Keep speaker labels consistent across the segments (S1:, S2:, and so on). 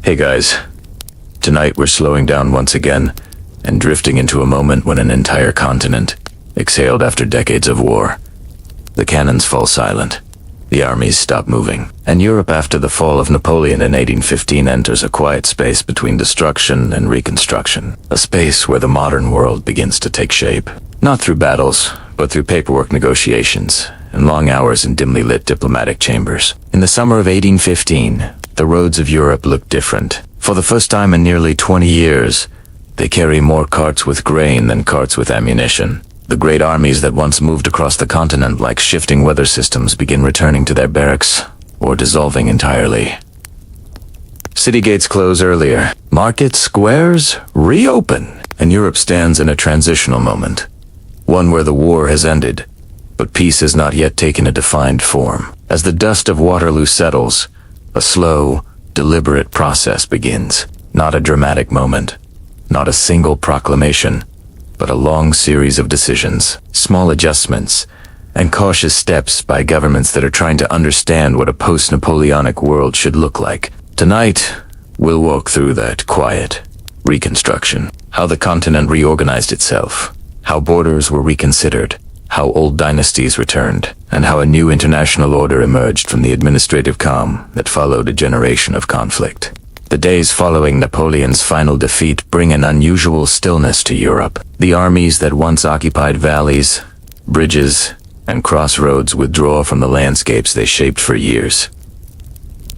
S1: Hey guys, tonight we're slowing down once again and drifting into a moment when an entire continent exhaled after decades of war. The cannons fall silent, the armies stop moving, and Europe after the fall of Napoleon in 1815 enters a quiet space between destruction and reconstruction, a space where the modern world begins to take shape, not through battles, but through paperwork negotiations and long hours in dimly lit diplomatic chambers. In the summer of 1815, the roads of Europe look different. For the first time in nearly 20 years, they carry more carts with grain than carts with ammunition. The great armies that once moved across the continent like shifting weather systems begin returning to their barracks or dissolving entirely. City gates close earlier. Market squares reopen, and Europe stands in a transitional moment. One where the war has ended, but peace has not yet taken a defined form. As the dust of Waterloo settles, a slow, deliberate process begins. Not a dramatic moment, not a single proclamation, but a long series of decisions, small adjustments, and cautious steps by governments that are trying to understand what a post-Napoleonic world should look like. Tonight, we'll walk through that quiet reconstruction, how the continent reorganized itself, how borders were reconsidered, how old dynasties returned, and how a new international order emerged from the administrative calm that followed a generation of conflict. The days following Napoleon's final defeat bring an unusual stillness to Europe. The armies that once occupied valleys, bridges, and crossroads withdraw from the landscapes they shaped for years.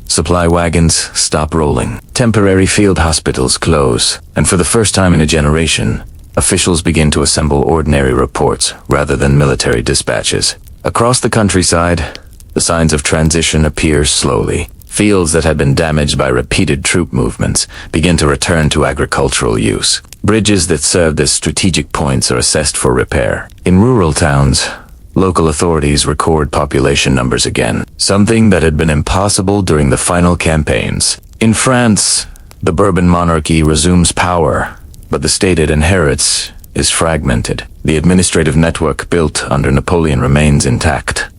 S1: Supply wagons stop rolling, temporary field hospitals close, and for the first time in a generation, officials begin to assemble ordinary reports rather than military dispatches. Across the countryside, the signs of transition appear slowly. Fields that had been damaged by repeated troop movements begin to return to agricultural use. Bridges that served as strategic points are assessed for repair. In rural towns, local authorities record population numbers again, something that had been impossible during the final campaigns. In France, the Bourbon monarchy resumes power, but the state it inherits is fragmented. The administrative network built under Napoleon remains intact,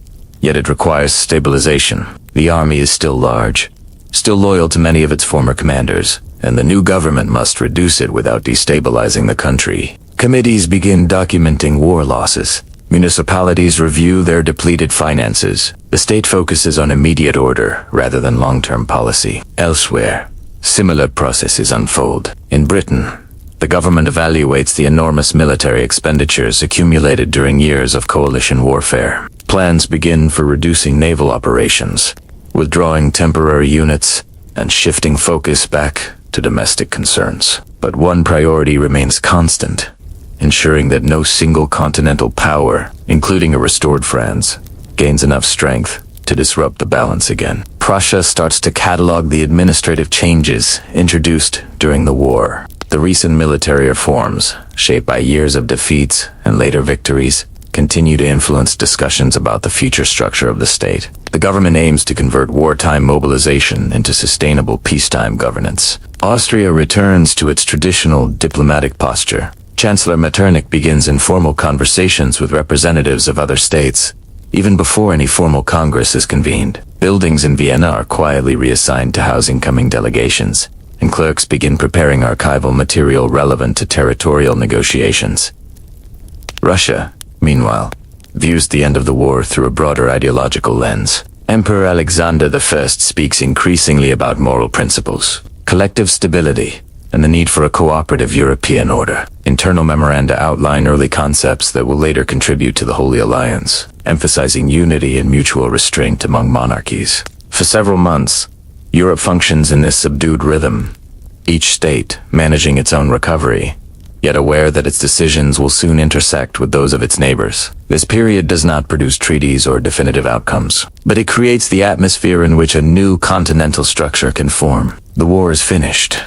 S1: yet it requires stabilization. The army is still large, still loyal to many of its former commanders, and the new government must reduce it without destabilizing the country. Committees begin documenting war losses. Municipalities review their depleted finances. The state focuses on immediate order rather than long-term policy. Elsewhere, similar processes unfold. In Britain, the government evaluates the enormous military expenditures accumulated during years of coalition warfare. Plans begin for reducing naval operations, withdrawing temporary units, and shifting focus back to domestic concerns. But one priority remains constant, ensuring that no single continental power, including a restored France, gains enough strength to disrupt the balance again. Prussia starts to catalog the administrative changes introduced during the war. The recent military reforms, shaped by years of defeats and later victories, continue to influence discussions about the future structure of the state. The government aims to convert wartime mobilization into sustainable peacetime governance. Austria returns to its traditional diplomatic posture. Chancellor Metternich begins informal conversations with representatives of other states, even before any formal Congress is convened. Buildings in Vienna are quietly reassigned to house incoming delegations, and clerks begin preparing archival material relevant to territorial negotiations. Russia, meanwhile, views the end of the war through a broader ideological lens. Emperor Alexander I speaks increasingly about moral principles, collective stability, and the need for a cooperative European order. Internal memoranda outline early concepts that will later contribute to the Holy Alliance, emphasizing unity and mutual restraint among monarchies. For several months, Europe functions in this subdued rhythm, each state managing its own recovery, yet aware that its decisions will soon intersect with those of its neighbors. This period does not produce treaties or definitive outcomes, but it creates the atmosphere in which a new continental structure can form. The war is finished,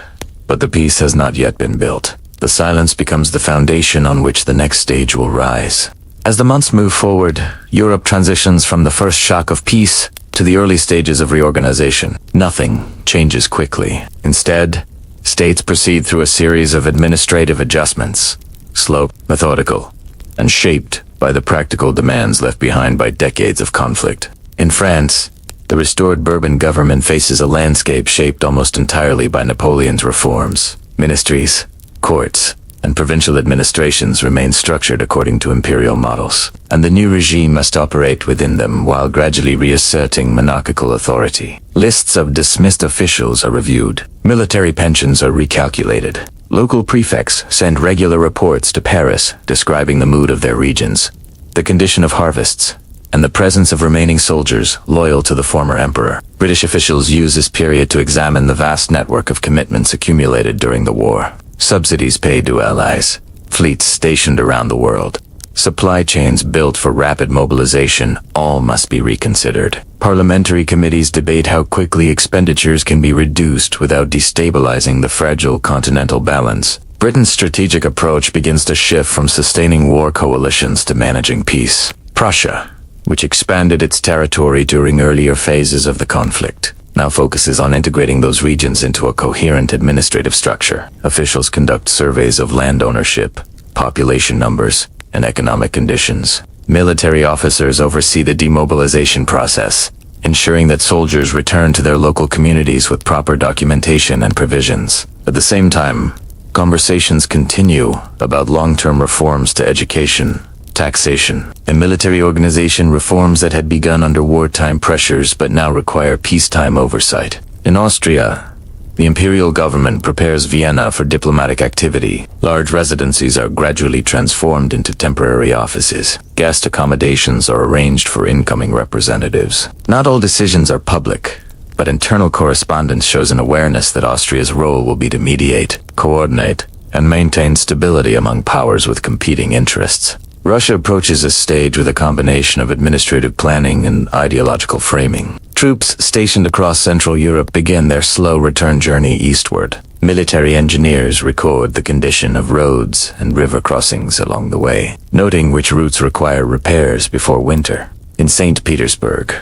S1: but the peace has not yet been built. The silence becomes the foundation on which the next stage will rise. As the months move forward, Europe transitions from the first shock of peace to the early stages of reorganization. Nothing changes quickly. Instead, states proceed through a series of administrative adjustments, slow, methodical, and shaped by the practical demands left behind by decades of conflict. In France, The restored Bourbon government faces a landscape shaped almost entirely by Napoleon's reforms. Ministries, courts, and provincial administrations remain structured according to imperial models, and the new regime must operate within them while gradually reasserting monarchical authority. Lists of dismissed officials are reviewed. Military pensions are recalculated. Local prefects send regular reports to Paris describing the mood of their regions, the condition of harvests, and the presence of remaining soldiers loyal to the former emperor. British officials use this period to examine the vast network of commitments accumulated during the war. Subsidies paid to allies, fleets stationed around the world, supply chains built for rapid mobilization, all must be reconsidered. Parliamentary committees debate how quickly expenditures can be reduced without destabilizing the fragile continental balance. Britain's strategic approach begins to shift from sustaining war coalitions to managing peace. Prussia, which expanded its territory during earlier phases of the conflict, now focuses on integrating those regions into a coherent administrative structure. Officials conduct surveys of land ownership, population numbers, and economic conditions. Military officers oversee the demobilization process, ensuring that soldiers return to their local communities with proper documentation and provisions. At the same time, conversations continue about long-term reforms to education, taxation, and military organization reforms that had begun under wartime pressures but now require peacetime oversight. In Austria, the imperial government prepares Vienna for diplomatic activity. Large residencies are gradually transformed into temporary offices. Guest accommodations are arranged for incoming representatives. Not all decisions are public, but internal correspondence shows an awareness that Austria's role will be to mediate, coordinate, and maintain stability among powers with competing interests. Russia approaches this stage with a combination of administrative planning and ideological framing. Troops stationed across Central Europe begin their slow return journey eastward. Military engineers record the condition of roads and river crossings along the way, noting which routes require repairs before winter. In St. Petersburg,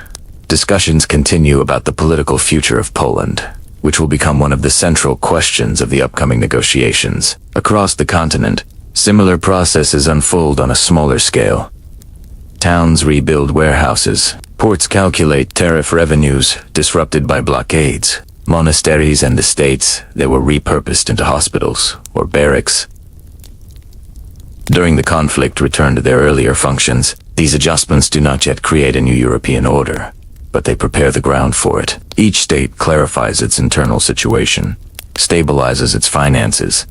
S1: discussions continue about the political future of Poland, which will become one of the central questions of the upcoming negotiations. Across the continent, similar processes unfold on a smaller scale. Towns rebuild warehouses, ports calculate tariff revenues disrupted by blockades, monasteries and estates that were repurposed into hospitals or barracks during the conflict return to their earlier functions. These adjustments do not yet create a new European order, but they prepare the ground for it. Each state clarifies its internal situation, stabilizes its finances,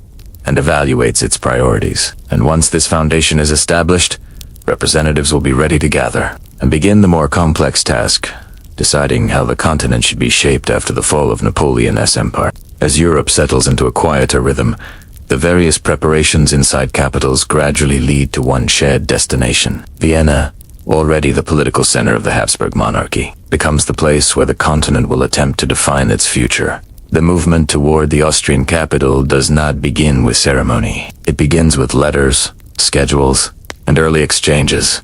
S1: and evaluates its priorities. And once this foundation is established, representatives will be ready to gather and begin the more complex task, deciding how the continent should be shaped after the fall of Napoleon's empire. As Europe settles into a quieter rhythm, the various preparations inside capitals gradually lead to one shared destination. Vienna, already the political center of the Habsburg monarchy, becomes the place where the continent will attempt to define its future. The movement toward the Austrian capital does not begin with ceremony. It begins with letters, schedules, and early exchanges.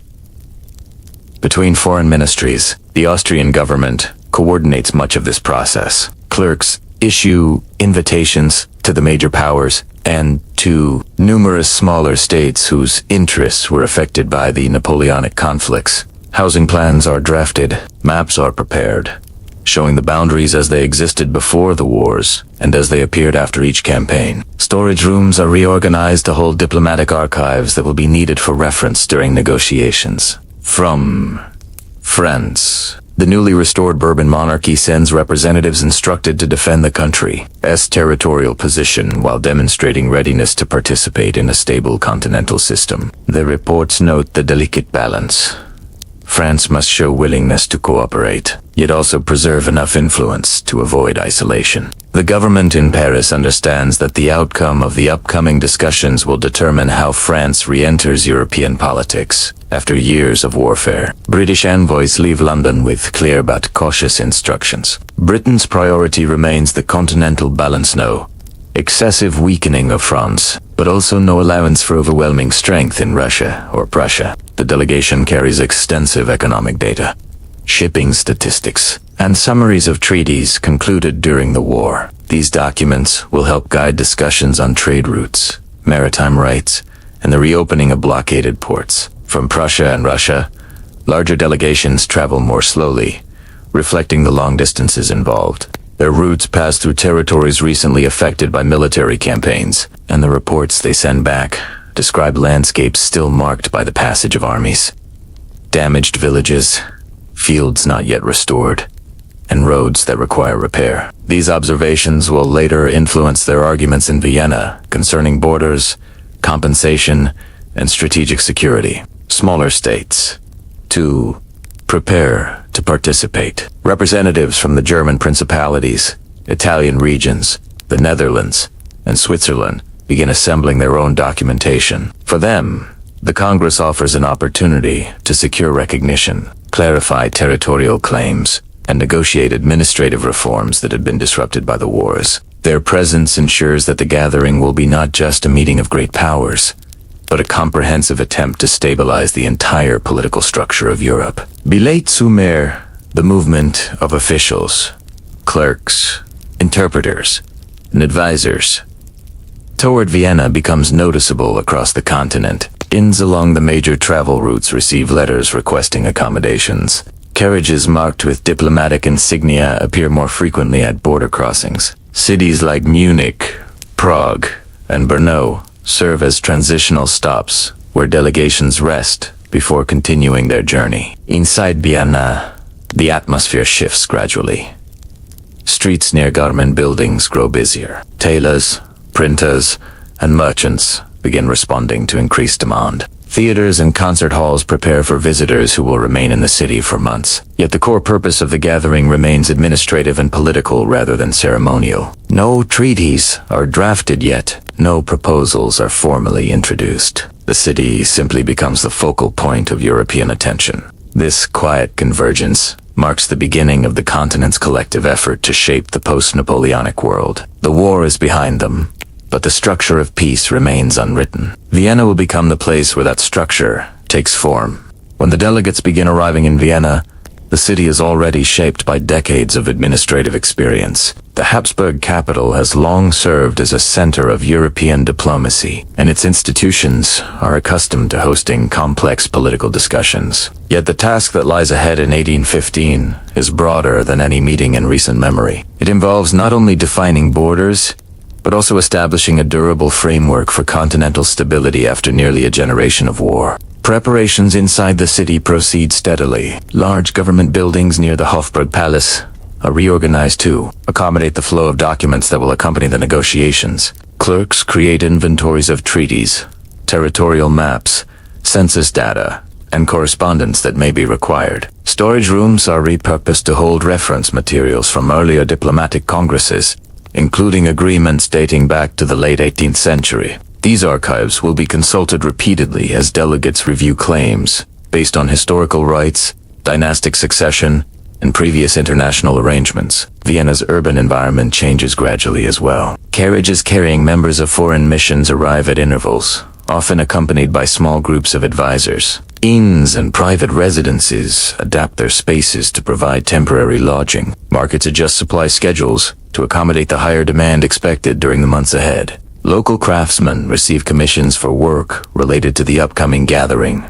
S1: Between foreign ministries, the Austrian government coordinates much of this process. Clerks issue invitations to the major powers and to numerous smaller states whose interests were affected by the Napoleonic conflicts. Housing plans are drafted, maps are prepared, showing the boundaries as they existed before the wars and as they appeared after each campaign. Storage rooms are reorganized to hold diplomatic archives that will be needed for reference during negotiations. From France, the newly restored Bourbon monarchy sends representatives instructed to defend the country's territorial position while demonstrating readiness to participate in a stable continental system. The reports note the delicate balance. France must show willingness to cooperate, yet also preserve enough influence to avoid isolation. The government in Paris understands that the outcome of the upcoming discussions will determine how France re-enters European politics after years of warfare. British envoys leave London with clear but cautious instructions. Britain's priority remains the continental balance. No excessive weakening of France, but also no allowance for overwhelming strength in Russia or Prussia. The delegation carries extensive economic data, shipping statistics, and summaries of treaties concluded during the war. These documents will help guide discussions on trade routes, maritime rights, and the reopening of blockaded ports. From Prussia and Russia, larger delegations travel more slowly, reflecting the long distances involved. Their routes pass through territories recently affected by military campaigns, and the reports they send back describe landscapes still marked by the passage of armies. Damaged villages, fields not yet restored, and roads that require repair. These observations will later influence their arguments in Vienna concerning borders, compensation, and strategic security. Smaller states, to prepare to participate. Representatives from the German principalities, Italian regions, the Netherlands, and Switzerland begin assembling their own documentation. For them, the Congress offers an opportunity to secure recognition, clarify territorial claims, and negotiate administrative reforms that had been disrupted by the wars. Their presence ensures that the gathering will be not just a meeting of great powers, but a comprehensive attempt to stabilize the entire political structure of Europe. Billet Sumer, the movement of officials, clerks, interpreters, and advisors toward Vienna becomes noticeable across the continent. Inns along the major travel routes receive letters requesting accommodations. Carriages marked with diplomatic insignia appear more frequently at border crossings. Cities like Munich, Prague, and Brno serve as transitional stops where delegations rest before continuing their journey. Inside Vienna, the atmosphere shifts gradually. Streets near government buildings grow busier. Tailors, printers, and merchants begin responding to increased demand. Theaters and concert halls prepare for visitors who will remain in the city for months. Yet the core purpose of the gathering remains administrative and political rather than ceremonial. No treaties are drafted yet. No proposals are formally introduced. The city simply becomes the focal point of European attention. This quiet convergence marks the beginning of the continent's collective effort to shape the post-Napoleonic world. The war is behind them, but the structure of peace remains unwritten. Vienna will become the place where that structure takes form. When the delegates begin arriving in Vienna, the city is already shaped by decades of administrative experience. The Habsburg capital has long served as a center of European diplomacy, and its institutions are accustomed to hosting complex political discussions. Yet the task that lies ahead in 1815 is broader than any meeting in recent memory. It involves not only defining borders, but also establishing a durable framework for continental stability after nearly a generation of war. Preparations inside the city proceed steadily. Large government buildings near the Hofburg Palace are reorganized to accommodate the flow of documents that will accompany the negotiations. Clerks create inventories of treaties, territorial maps, census data, and correspondence that may be required. Storage rooms are repurposed to hold reference materials from earlier diplomatic congresses, including agreements dating back to the late 18th century. These archives will be consulted repeatedly as delegates review claims based on historical rights, dynastic succession, and previous international arrangements. Vienna's urban environment changes gradually as well. Carriages carrying members of foreign missions arrive at intervals, often accompanied by small groups of advisors. Inns and private residences adapt their spaces to provide temporary lodging. Markets adjust supply schedules to accommodate the higher demand expected during the months ahead. Local craftsmen receive commissions for work related to the upcoming gathering.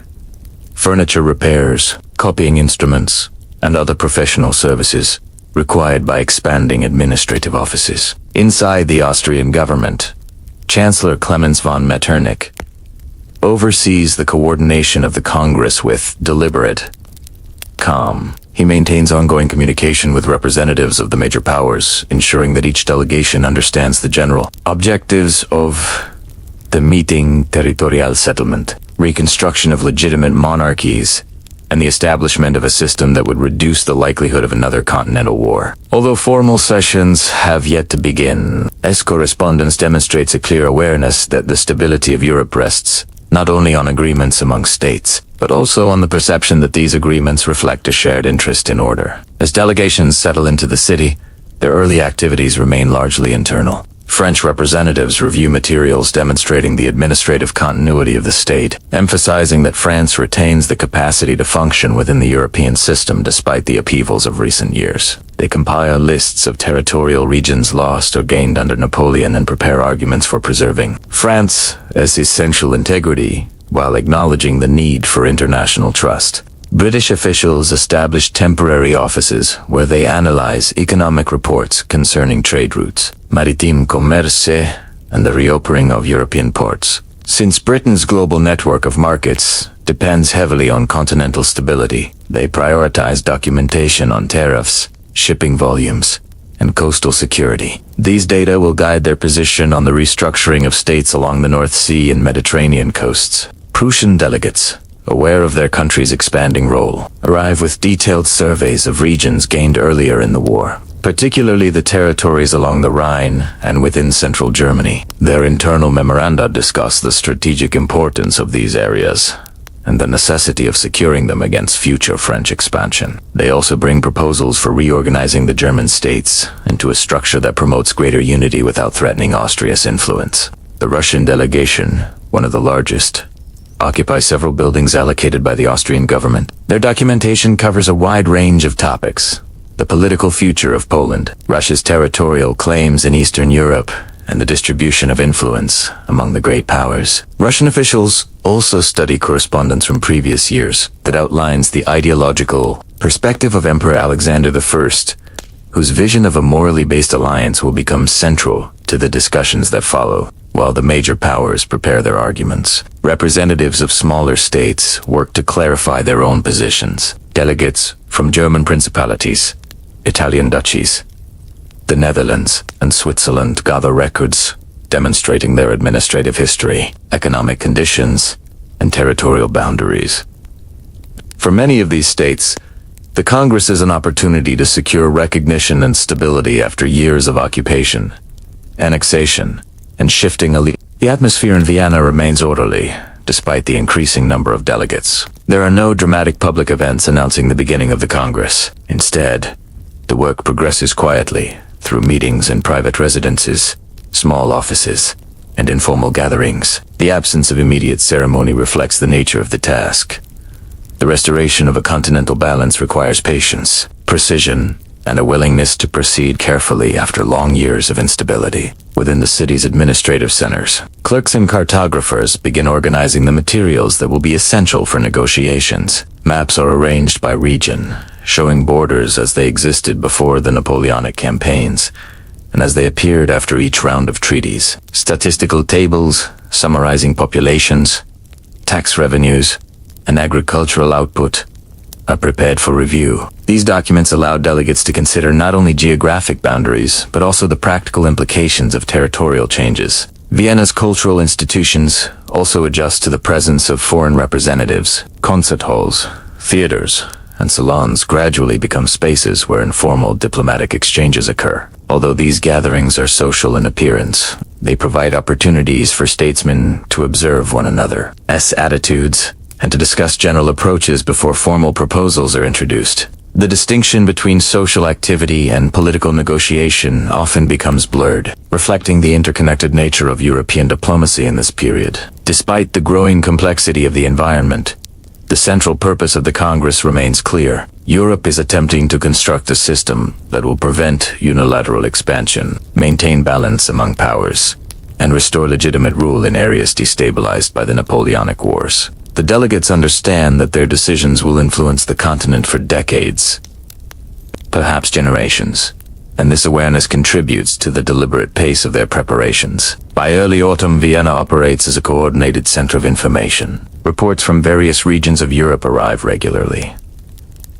S1: Furniture repairs, copying instruments, and other professional services required by expanding administrative offices. Inside the Austrian government, Chancellor Clemens von Metternich oversees the coordination of the Congress with deliberate calm. He maintains ongoing communication with representatives of the major powers, ensuring that each delegation understands the general objectives of the meeting. Territorial settlement, reconstruction of legitimate monarchies, and the establishment of a system that would reduce the likelihood of another continental war. Although formal sessions have yet to begin, this correspondence demonstrates a clear awareness that the stability of Europe rests not only on agreements among states, but also on the perception that these agreements reflect a shared interest in order. As delegations settle into the city, their early activities remain largely internal. French representatives review materials demonstrating the administrative continuity of the state, emphasizing that France retains the capacity to function within the European system despite the upheavals of recent years. They compile lists of territorial regions lost or gained under Napoleon and prepare arguments for preserving France's essential integrity while acknowledging the need for international trust. British officials established temporary offices where they analyze economic reports concerning trade routes, maritime commerce, and the reopening of European ports. Since Britain's global network of markets depends heavily on continental stability, they prioritize documentation on tariffs, shipping volumes, and coastal security. These data will guide their position on the restructuring of states along the North Sea and Mediterranean coasts. Prussian delegates, aware of their country's expanding role, arrive with detailed surveys of regions gained earlier in the war, particularly the territories along the Rhine and within central Germany. Their internal memoranda discuss the strategic importance of these areas and the necessity of securing them against future French expansion. They also bring proposals for reorganizing the German states into a structure that promotes greater unity without threatening Austria's influence. The Russian delegation, one of the largest, occupy several buildings allocated by the Austrian government. Their documentation covers a wide range of topics: the political future of Poland, Russia's territorial claims in Eastern Europe, and the distribution of influence among the great powers. Russian officials also study correspondence from previous years that outlines the ideological perspective of Emperor Alexander I, whose vision of a morally based alliance will become central to the discussions that follow. While the major powers prepare their arguments, representatives of smaller states work to clarify their own positions. Delegates from German principalities, Italian duchies, the Netherlands, and Switzerland gather records demonstrating their administrative history, economic conditions, and territorial boundaries. For many of these states, the Congress is an opportunity to secure recognition and stability after years of occupation, annexation, and shifting allegiance. The atmosphere in Vienna remains orderly, despite the increasing number of delegates. There are no dramatic public events announcing the beginning of the Congress. Instead, the work progresses quietly through meetings in private residences, small offices, and informal gatherings. The absence of immediate ceremony reflects the nature of the task. The restoration of a continental balance requires patience, precision, and a willingness to proceed carefully after long years of instability. Within the city's administrative centers, clerks and cartographers begin organizing the materials that will be essential for negotiations. Maps are arranged by region, showing borders as they existed before the Napoleonic campaigns, and as they appeared after each round of treaties. Statistical tables summarizing populations, tax revenues, and agricultural output are prepared for review. These documents allow delegates to consider not only geographic boundaries, but also the practical implications of territorial changes. Vienna's cultural institutions also adjust to the presence of foreign representatives. Concert halls, theaters, and salons gradually become spaces where informal diplomatic exchanges occur. Although these gatherings are social in appearance, they provide opportunities for statesmen to observe one another's attitudes and to discuss general approaches before formal proposals are introduced. The distinction between social activity and political negotiation often becomes blurred, reflecting the interconnected nature of European diplomacy in this period. Despite the growing complexity of the environment, the central purpose of the Congress remains clear. Europe is attempting to construct a system that will prevent unilateral expansion, maintain balance among powers, and restore legitimate rule in areas destabilized by the Napoleonic Wars. The delegates understand that their decisions will influence the continent for decades, perhaps generations, and this awareness contributes to the deliberate pace of their preparations. By early autumn, Vienna operates as a coordinated center of information. Reports from various regions of Europe arrive regularly.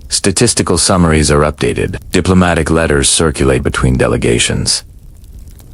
S1: Statistical summaries are updated. Diplomatic letters circulate between delegations.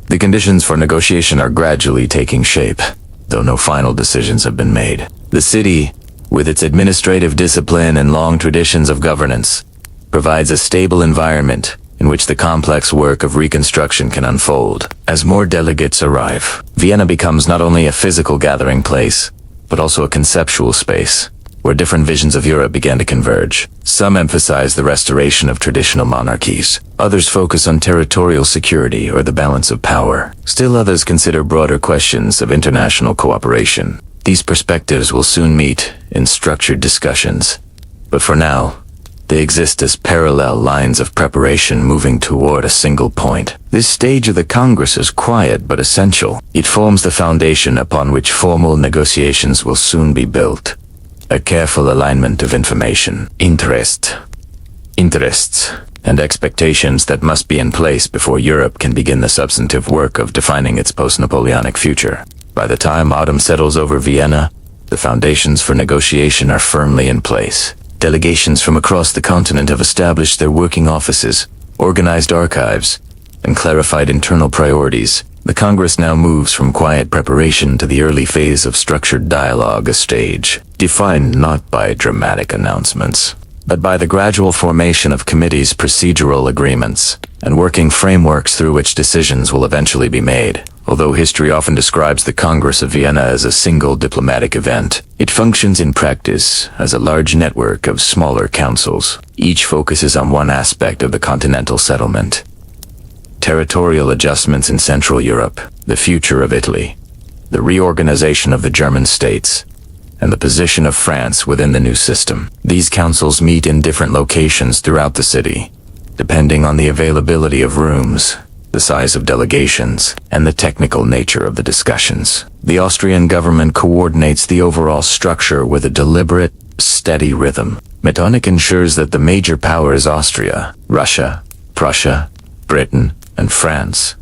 S1: The conditions for negotiation are gradually taking shape, though no final decisions have been made. The city, with its administrative discipline and long traditions of governance, provides a stable environment in which the complex work of reconstruction can unfold. As more delegates arrive, Vienna becomes not only a physical gathering place, but also a conceptual space, where different visions of Europe began to converge. Some emphasize the restoration of traditional monarchies. Others focus on territorial security or the balance of power. Still others consider broader questions of international cooperation. These perspectives will soon meet in structured discussions, but for now, they exist as parallel lines of preparation moving toward a single point. This stage of the Congress is quiet but essential. It forms the foundation upon which formal negotiations will soon be built. a careful alignment of information, interests, and expectations that must be in place before Europe can begin the substantive work of defining its post-Napoleonic future. By the time autumn settles over Vienna, the foundations for negotiation are firmly in place. Delegations from across the continent have established their working offices, organized archives, and clarified internal priorities. The Congress now moves from quiet preparation to the early phase of structured dialogue, a stage defined not by dramatic announcements, but by the gradual formation of committees, procedural agreements, and working frameworks through which decisions will eventually be made. Although history often describes the Congress of Vienna as a single diplomatic event, it functions in practice as a large network of smaller councils. Each focuses on one aspect of the continental settlement: territorial adjustments in Central Europe, the future of Italy, the reorganization of the German states, and the position of France within the new system. These councils meet in different locations throughout the city, depending on the availability of rooms, the size of delegations, and the technical nature of the discussions. The Austrian government coordinates the overall structure with a deliberate, steady rhythm. Napoleonic ensures that the major powers Austria, Russia, Prussia, Britain, and France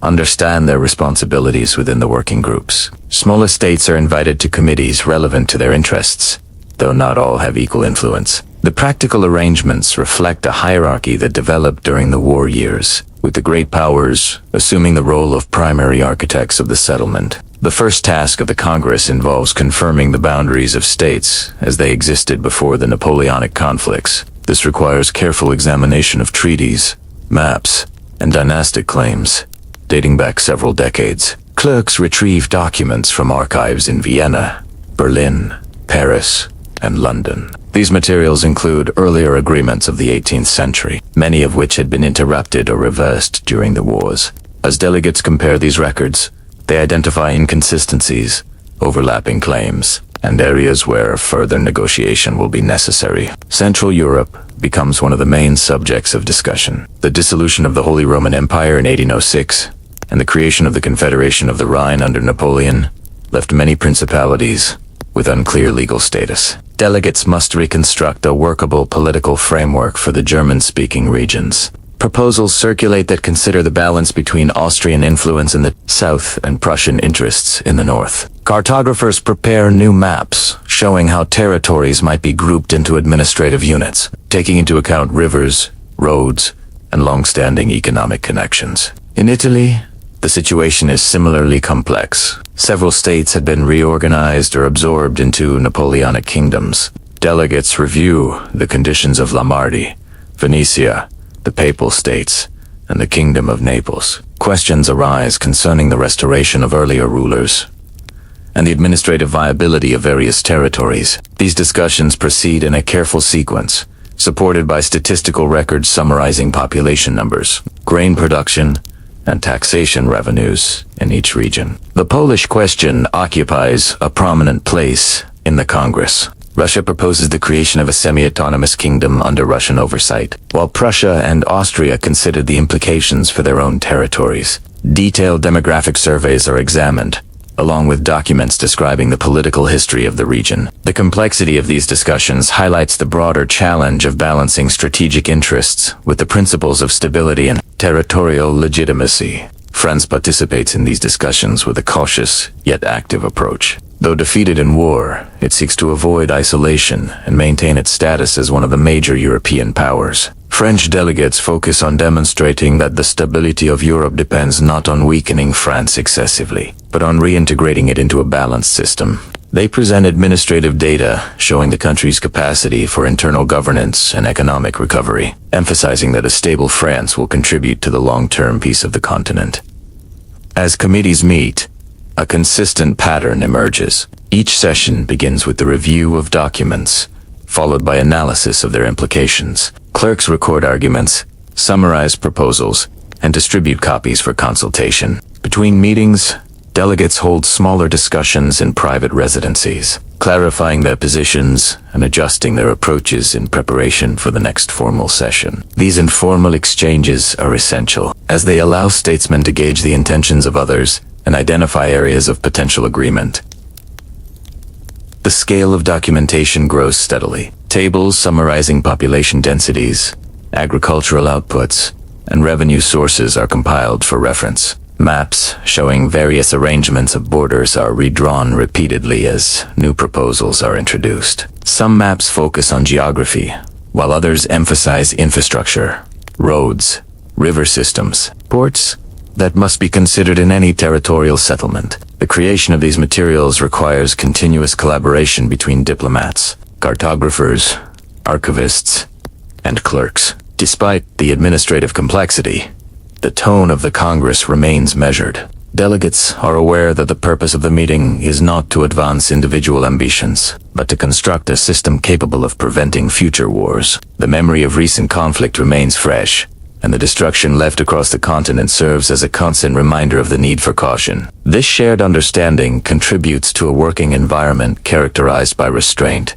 S1: understand their responsibilities within the working groups. Smaller states are invited to committees relevant to their interests, though not all have equal influence. The practical arrangements reflect a hierarchy that developed during the war years, with the great powers assuming the role of primary architects of the settlement. The first task of the Congress involves confirming the boundaries of states as they existed before the Napoleonic conflicts. This requires careful examination of treaties, maps, and dynastic claims, dating back several decades. Clerks retrieve documents from archives in Vienna, Berlin, Paris, and London. These materials include earlier agreements of the 18th century, many of which had been interrupted or reversed during the wars. As delegates compare these records, they identify inconsistencies, overlapping claims, and areas where further negotiation will be necessary. Central Europe becomes one of the main subjects of discussion. The dissolution of the Holy Roman Empire in 1806 and the creation of the Confederation of the Rhine under Napoleon left many principalities with unclear legal status. Delegates must reconstruct a workable political framework for the German-speaking regions. Proposals circulate that consider the balance between Austrian influence in the south and Prussian interests in the north. Cartographers prepare new maps showing how territories might be grouped into administrative units, taking into account rivers, roads, and long-standing economic connections. In Italy, the situation is similarly complex. Several states had been reorganized or absorbed into Napoleonic kingdoms. Delegates review the conditions of Lombardy, Venetia, the Papal States, and the Kingdom of Naples. Questions arise concerning the restoration of earlier rulers and the administrative viability of various territories. These discussions proceed in a careful sequence, supported by statistical records summarizing population numbers, grain production, and taxation revenues in each region. The Polish question occupies a prominent place in the Congress. Russia proposes the creation of a semi-autonomous kingdom under Russian oversight, while Prussia and Austria consider the implications for their own territories. Detailed demographic surveys are examined, along with documents describing the political history of the region. The complexity of these discussions highlights the broader challenge of balancing strategic interests with the principles of stability and territorial legitimacy. France participates in these discussions with a cautious yet active approach. Though defeated in war, it seeks to avoid isolation and maintain its status as one of the major European powers. French delegates focus on demonstrating that the stability of Europe depends not on weakening France excessively, but on reintegrating it into a balanced system. They present administrative data showing the country's capacity for internal governance and economic recovery, emphasizing that a stable France will contribute to the long-term peace of the continent. As committees meet, a consistent pattern emerges. Each session begins with the review of documents, followed by analysis of their implications. Clerks record arguments, summarize proposals, and distribute copies for consultation. Between meetings, delegates hold smaller discussions in private residencies, clarifying their positions and adjusting their approaches in preparation for the next formal session. These informal exchanges are essential, as they allow statesmen to gauge the intentions of others and identify areas of potential agreement. the scale of documentation grows steadily. Tables summarizing population densities, agricultural outputs, and revenue sources are compiled for reference. Maps showing various arrangements of borders are redrawn repeatedly as new proposals are introduced. Some maps focus on geography, while others emphasize infrastructure, roads, river systems, ports that must be considered in any territorial settlement. The creation of these materials requires continuous collaboration between diplomats, cartographers, archivists, and clerks. Despite the administrative complexity, the tone of the Congress remains measured. Delegates are aware that the purpose of the meeting is not to advance individual ambitions, but to construct a system capable of preventing future wars. The memory of recent conflict remains fresh, and the destruction left across the continent serves as a constant reminder of the need for caution. This shared understanding contributes to a working environment characterized by restraint,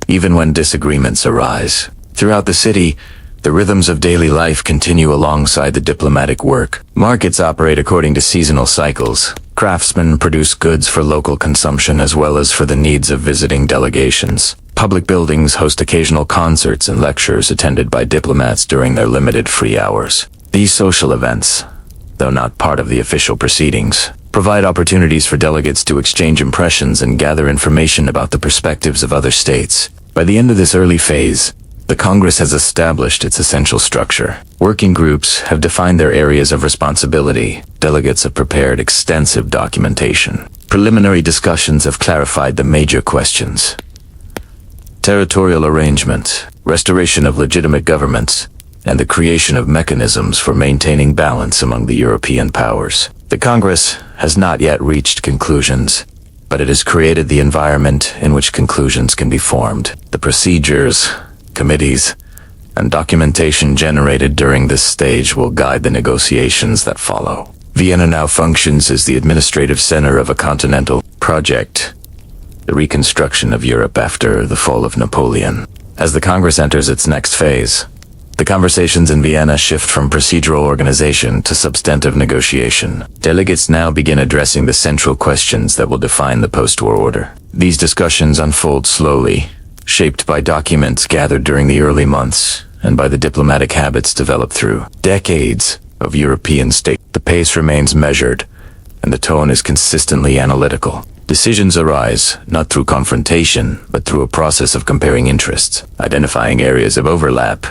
S1: even when disagreements arise. Throughout the city, the rhythms of daily life continue alongside the diplomatic work. Markets operate according to seasonal cycles. Craftsmen produce goods for local consumption as well as for the needs of visiting delegations. Public buildings host occasional concerts and lectures attended by diplomats during their limited free hours. These social events, though not part of the official proceedings, provide opportunities for delegates to exchange impressions and gather information about the perspectives of other states. By the end of this early phase, the Congress has established its essential structure. Working groups have defined their areas of responsibility. Delegates have prepared extensive documentation. Preliminary discussions have clarified the major questions: territorial arrangement, restoration of legitimate governments, and the creation of mechanisms for maintaining balance among the European powers. The Congress has not yet reached conclusions, but it has created the environment in which conclusions can be formed. The procedures, committees, and documentation generated during this stage will guide the negotiations that follow. Vienna now functions as the administrative center of a continental project, the reconstruction of Europe after the fall of Napoleon. As the Congress enters its next phase, the conversations in Vienna shift from procedural organization to substantive negotiation. Delegates now begin addressing the central questions that will define the post-war order. These discussions unfold slowly, shaped by documents gathered during the early months and by the diplomatic habits developed through decades of European state. The pace remains measured, and the tone is consistently analytical. Decisions arise not through confrontation, but through a process of comparing interests, identifying areas of overlap,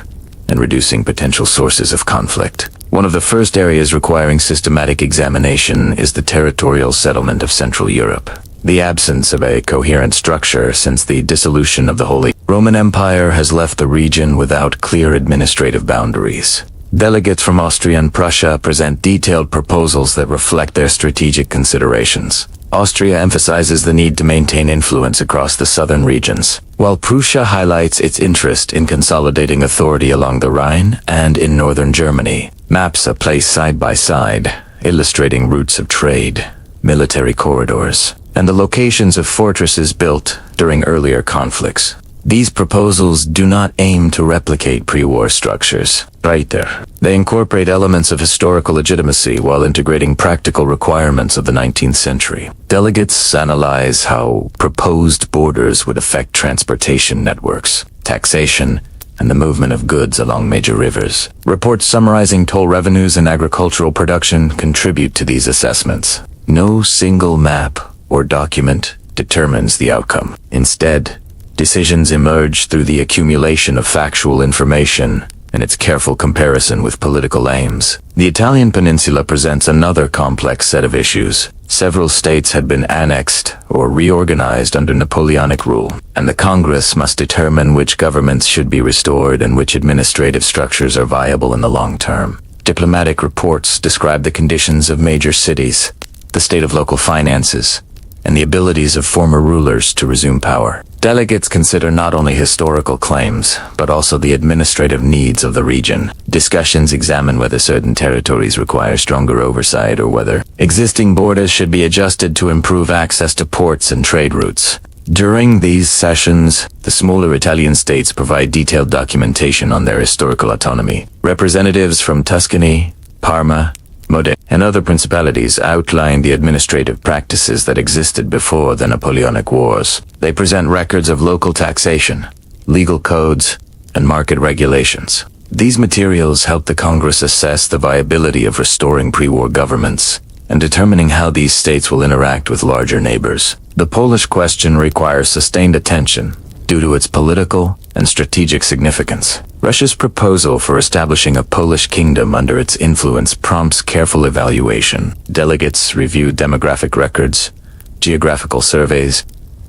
S1: and reducing potential sources of conflict. One of the first areas requiring systematic examination is the territorial settlement of Central Europe. The absence of a coherent structure since the dissolution of the Holy Roman Empire has left the region without clear administrative boundaries. Delegates from Austria and Prussia present detailed proposals that reflect their strategic considerations. Austria emphasizes the need to maintain influence across the southern regions, while Prussia highlights its interest in consolidating authority along the Rhine and in northern Germany. Maps are placed side by side, illustrating routes of trade, military corridors, and the locations of fortresses built during earlier conflicts. These proposals do not aim to replicate pre-war structures. They incorporate elements of historical legitimacy while integrating practical requirements of the 19th century. Delegates analyze how proposed borders would affect transportation networks, taxation, and the movement of goods along major rivers. Reports summarizing toll revenues and agricultural production contribute to these assessments. No single map or document determines the outcome. Instead, decisions emerge through the accumulation of factual information and its careful comparison with political aims. The Italian peninsula presents another complex set of issues. Several states had been annexed or reorganized under Napoleonic rule, and the Congress must determine which governments should be restored and which administrative structures are viable in the long term. Diplomatic reports describe the conditions of major cities, the state of local finances, and the abilities of former rulers to resume power. Delegates consider not only historical claims, but also the administrative needs of the region. Discussions examine whether certain territories require stronger oversight or whether existing borders should be adjusted to improve access to ports and trade routes. During these sessions, the smaller Italian states provide detailed documentation on their historical autonomy. Representatives from Tuscany, Parma, Modena, and other principalities outline the administrative practices that existed before the Napoleonic Wars. They present records of local taxation, legal codes, and market regulations. These materials help the Congress assess the viability of restoring pre-war governments and determining how these states will interact with larger neighbors. The Polish question requires sustained attention due to its political and strategic significance. Russia's proposal for establishing a Polish kingdom under its influence prompts careful evaluation. Delegates review demographic records, geographical surveys,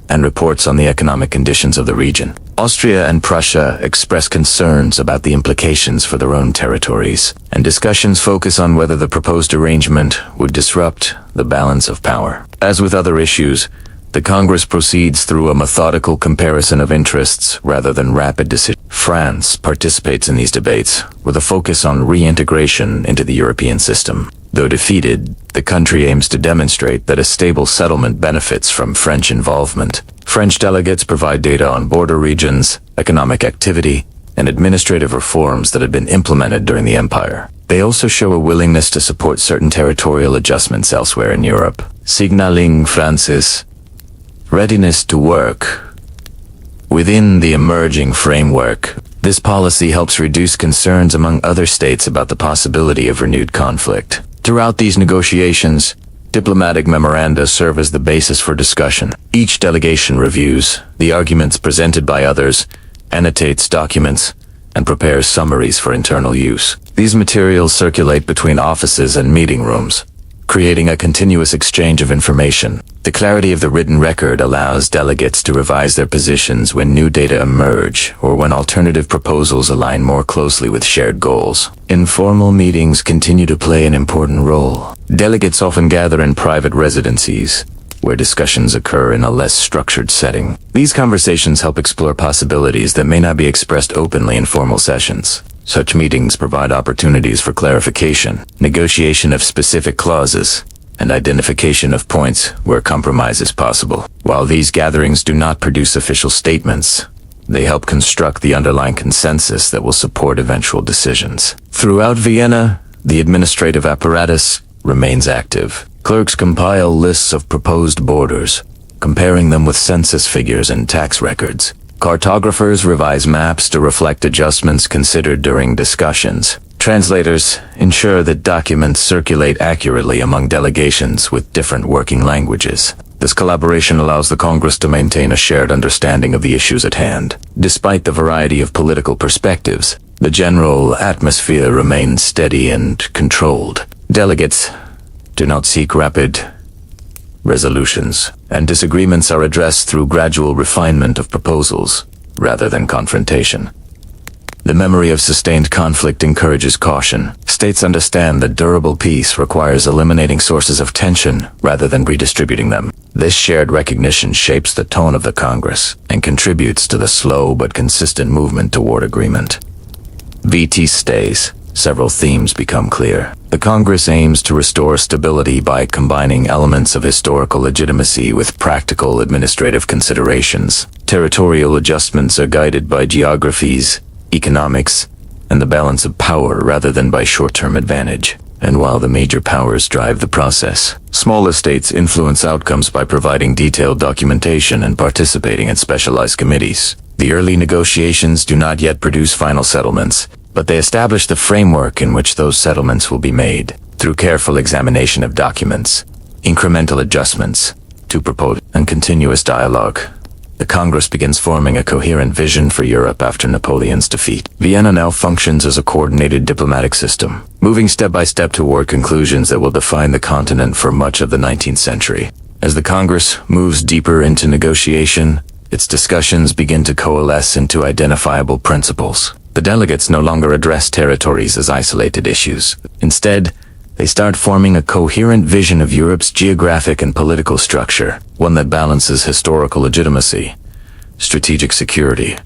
S1: and reports on the economic conditions of the region. Austria and Prussia express concerns about the implications for their own territories, and discussions focus on whether the proposed arrangement would disrupt the balance of power. As with other issues, the Congress proceeds through a methodical comparison of interests rather than rapid decisions. France participates in these debates with a focus on reintegration into the European system. Though defeated, the country aims to demonstrate that a stable settlement benefits from French involvement. French delegates provide data on border regions, economic activity, and administrative reforms that had been implemented during the empire. They also show a willingness to support certain territorial adjustments elsewhere in Europe, signaling France's readiness to work within the emerging framework. This policy helps reduce concerns among other states about the possibility of renewed conflict. Throughout these negotiations, diplomatic memoranda serve as the basis for discussion. Each delegation reviews the arguments presented by others, annotates documents, and prepares summaries for internal use. These materials circulate between offices and meeting rooms, creating a continuous exchange of information. The clarity of the written record allows delegates to revise their positions when new data emerge or when alternative proposals align more closely with shared goals. Informal meetings continue to play an important role. Delegates often gather in private residencies, where discussions occur in a less structured setting. These conversations help explore possibilities that may not be expressed openly in formal sessions. Such meetings provide opportunities for clarification, negotiation of specific clauses, and identification of points where compromise is possible. While these gatherings do not produce official statements, they help construct the underlying consensus that will support eventual decisions. Throughout Vienna, the administrative apparatus remains active. Clerks compile lists of proposed borders, comparing them with census figures and tax records. Cartographers revise maps to reflect adjustments considered during discussions. Translators ensure that documents circulate accurately among delegations with different working languages. This collaboration allows the Congress to maintain a shared understanding of the issues at hand. Despite the variety of political perspectives, the general atmosphere remains steady and controlled. Delegates do not seek rapid resolutions, and disagreements are addressed through gradual refinement of proposals, rather than confrontation. The memory of sustained conflict encourages caution. States understand that durable peace requires eliminating sources of tension rather than redistributing them. This shared recognition shapes the tone of the Congress and contributes to the slow but consistent movement toward agreement. VT stays. Several themes become clear. The Congress aims to restore stability by combining elements of historical legitimacy with practical administrative considerations. Territorial adjustments are guided by geographies, economics, and the balance of power rather than by short-term advantage. And while the major powers drive the process, smaller states influence outcomes by providing detailed documentation and participating in specialized committees. The early negotiations do not yet produce final settlements, but they establish the framework in which those settlements will be made. Through careful examination of documents, incremental adjustments to propose, and continuous dialogue, the Congress begins forming a coherent vision for Europe after Napoleon's defeat. Vienna now functions as a coordinated diplomatic system, moving step by step toward conclusions that will define the continent for much of the 19th century. As the Congress moves deeper into negotiation, its discussions begin to coalesce into identifiable principles. The delegates no longer address territories as isolated issues. Instead, they start forming a coherent vision of Europe's geographic and political structure, one that balances historical legitimacy, strategic security,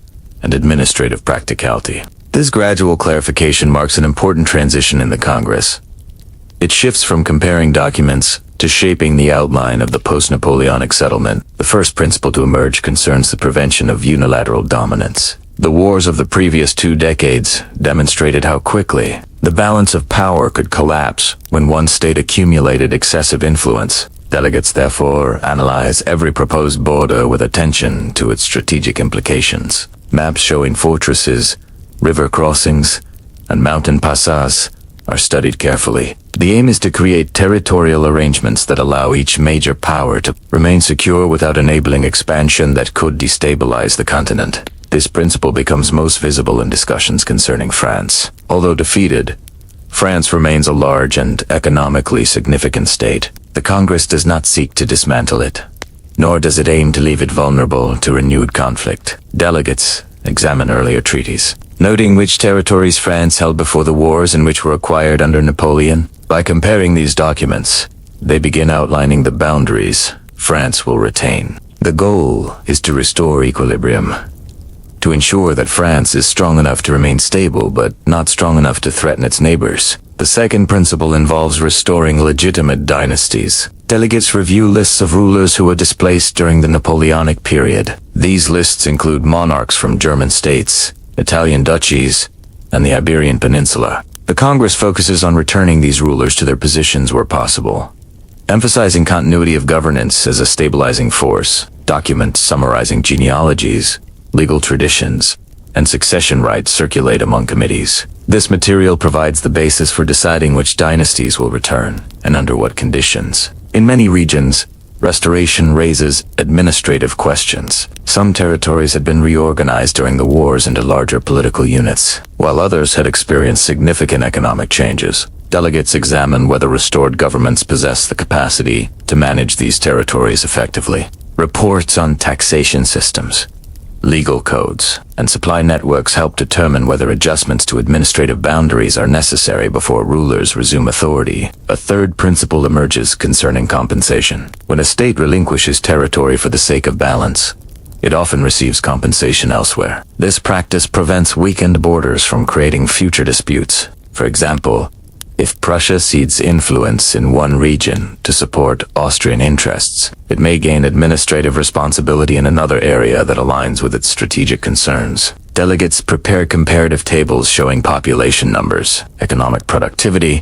S1: and administrative practicality. This gradual clarification marks an important transition in the Congress. It shifts from comparing documents to shaping the outline of the post-Napoleonic settlement. The first principle to emerge concerns the prevention of unilateral dominance. The wars of the previous 2 decades demonstrated how quickly the balance of power could collapse when one state accumulated excessive influence. Delegates therefore analyze every proposed border with attention to its strategic implications. Maps showing fortresses, river crossings, and mountain passes are studied carefully. The aim is to create territorial arrangements that allow each major power to remain secure without enabling expansion that could destabilize the continent. This principle becomes most visible in discussions concerning France. Although defeated, France remains a large and economically significant state. The Congress does not seek to dismantle it, nor does it aim to leave it vulnerable to renewed conflict. Delegates examine earlier treaties, noting which territories France held before the wars and which were acquired under Napoleon. By comparing these documents, they begin outlining the boundaries France will retain. The goal is to restore equilibrium, to ensure that France is strong enough to remain stable but not strong enough to threaten its neighbors. The second principle involves restoring legitimate dynasties. Delegates review lists of rulers who were displaced during the Napoleonic period. These lists include monarchs from German states, Italian duchies, and the Iberian Peninsula. The Congress focuses on returning these rulers to their positions where possible, emphasizing continuity of governance as a stabilizing force. Documents summarizing genealogies, legal traditions, and succession rights circulate among committees. This material provides the basis for deciding which dynasties will return, and under what conditions. In many regions, restoration raises administrative questions. Some territories had been reorganized during the wars into larger political units, while others had experienced significant economic changes. Delegates examine whether restored governments possess the capacity to manage these territories effectively. Reports on taxation systems, legal codes, and supply networks help determine whether adjustments to administrative boundaries are necessary before rulers resume authority. A third principle emerges concerning compensation. When a state relinquishes territory for the sake of balance, it often receives compensation elsewhere. This practice prevents weakened borders from creating future disputes. For example, if Prussia cedes influence in one region to support Austrian interests, it may gain administrative responsibility in another area that aligns with its strategic concerns. Delegates prepare comparative tables showing population numbers, economic productivity,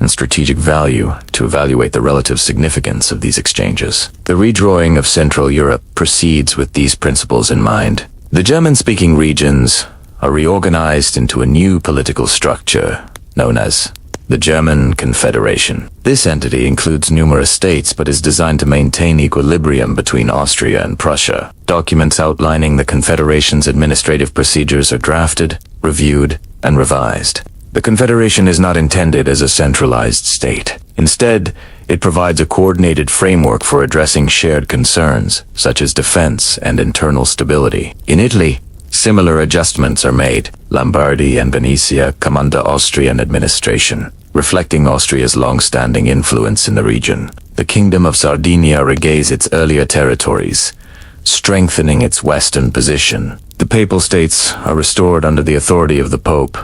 S1: and strategic value to evaluate the relative significance of these exchanges. The redrawing of Central Europe proceeds with these principles in mind. The German-speaking regions are reorganized into a new political structure known as the German Confederation. This entity includes numerous states but is designed to maintain equilibrium between Austria and Prussia. Documents outlining the Confederation's administrative procedures are drafted, reviewed, and revised. The Confederation is not intended as a centralized state. Instead, it provides a coordinated framework for addressing shared concerns, such as defense and internal stability. In Italy, similar adjustments are made. Lombardy and Venetia come under Austrian administration, reflecting Austria's long-standing influence in the region. The Kingdom of Sardinia regains its earlier territories, strengthening its western position. The Papal States are restored under the authority of the Pope.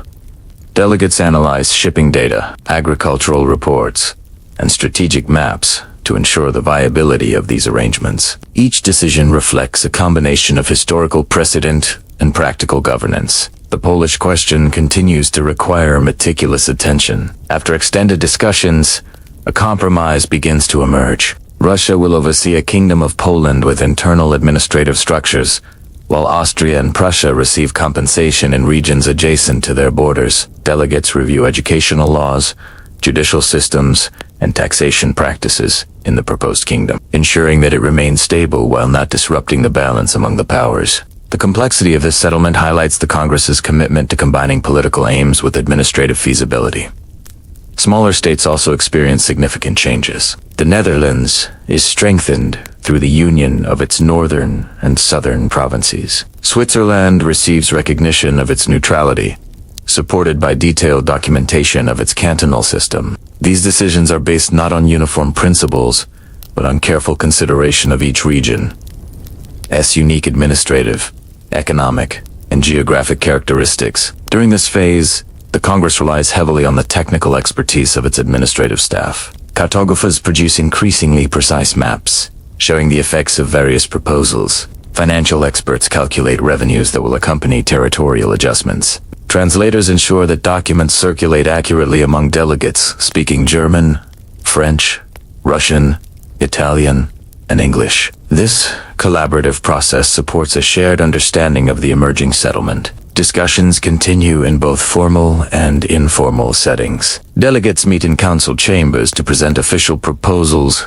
S1: Delegates analyze shipping data, agricultural reports, and strategic maps to ensure the viability of these arrangements. Each decision reflects a combination of historical precedent and practical governance. The Polish question continues to require meticulous attention. After extended discussions, a compromise begins to emerge. Russia will oversee a Kingdom of Poland with internal administrative structures, while Austria and Prussia receive compensation in regions adjacent to their borders. Delegates review educational laws, judicial systems, and taxation practices in the proposed kingdom, ensuring that it remains stable while not disrupting the balance among the powers. The complexity of this settlement highlights the Congress's commitment to combining political aims with administrative feasibility. Smaller states also experience significant changes. The Netherlands is strengthened through the union of its northern and southern provinces. Switzerland receives recognition of its neutrality, supported by detailed documentation of its cantonal system. These decisions are based not on uniform principles, but on careful consideration of each region's unique administrative, economic, and geographic characteristics. During this phase, the Congress relies heavily on the technical expertise of its administrative staff. Cartographers produce increasingly precise maps, showing the effects of various proposals. Financial experts calculate revenues that will accompany territorial adjustments. Translators ensure that documents circulate accurately among delegates speaking German, French, Russian, Italian, and English. This collaborative process supports a shared understanding of the emerging settlement. Discussions continue in both formal and informal settings. Delegates meet in council chambers to present official proposals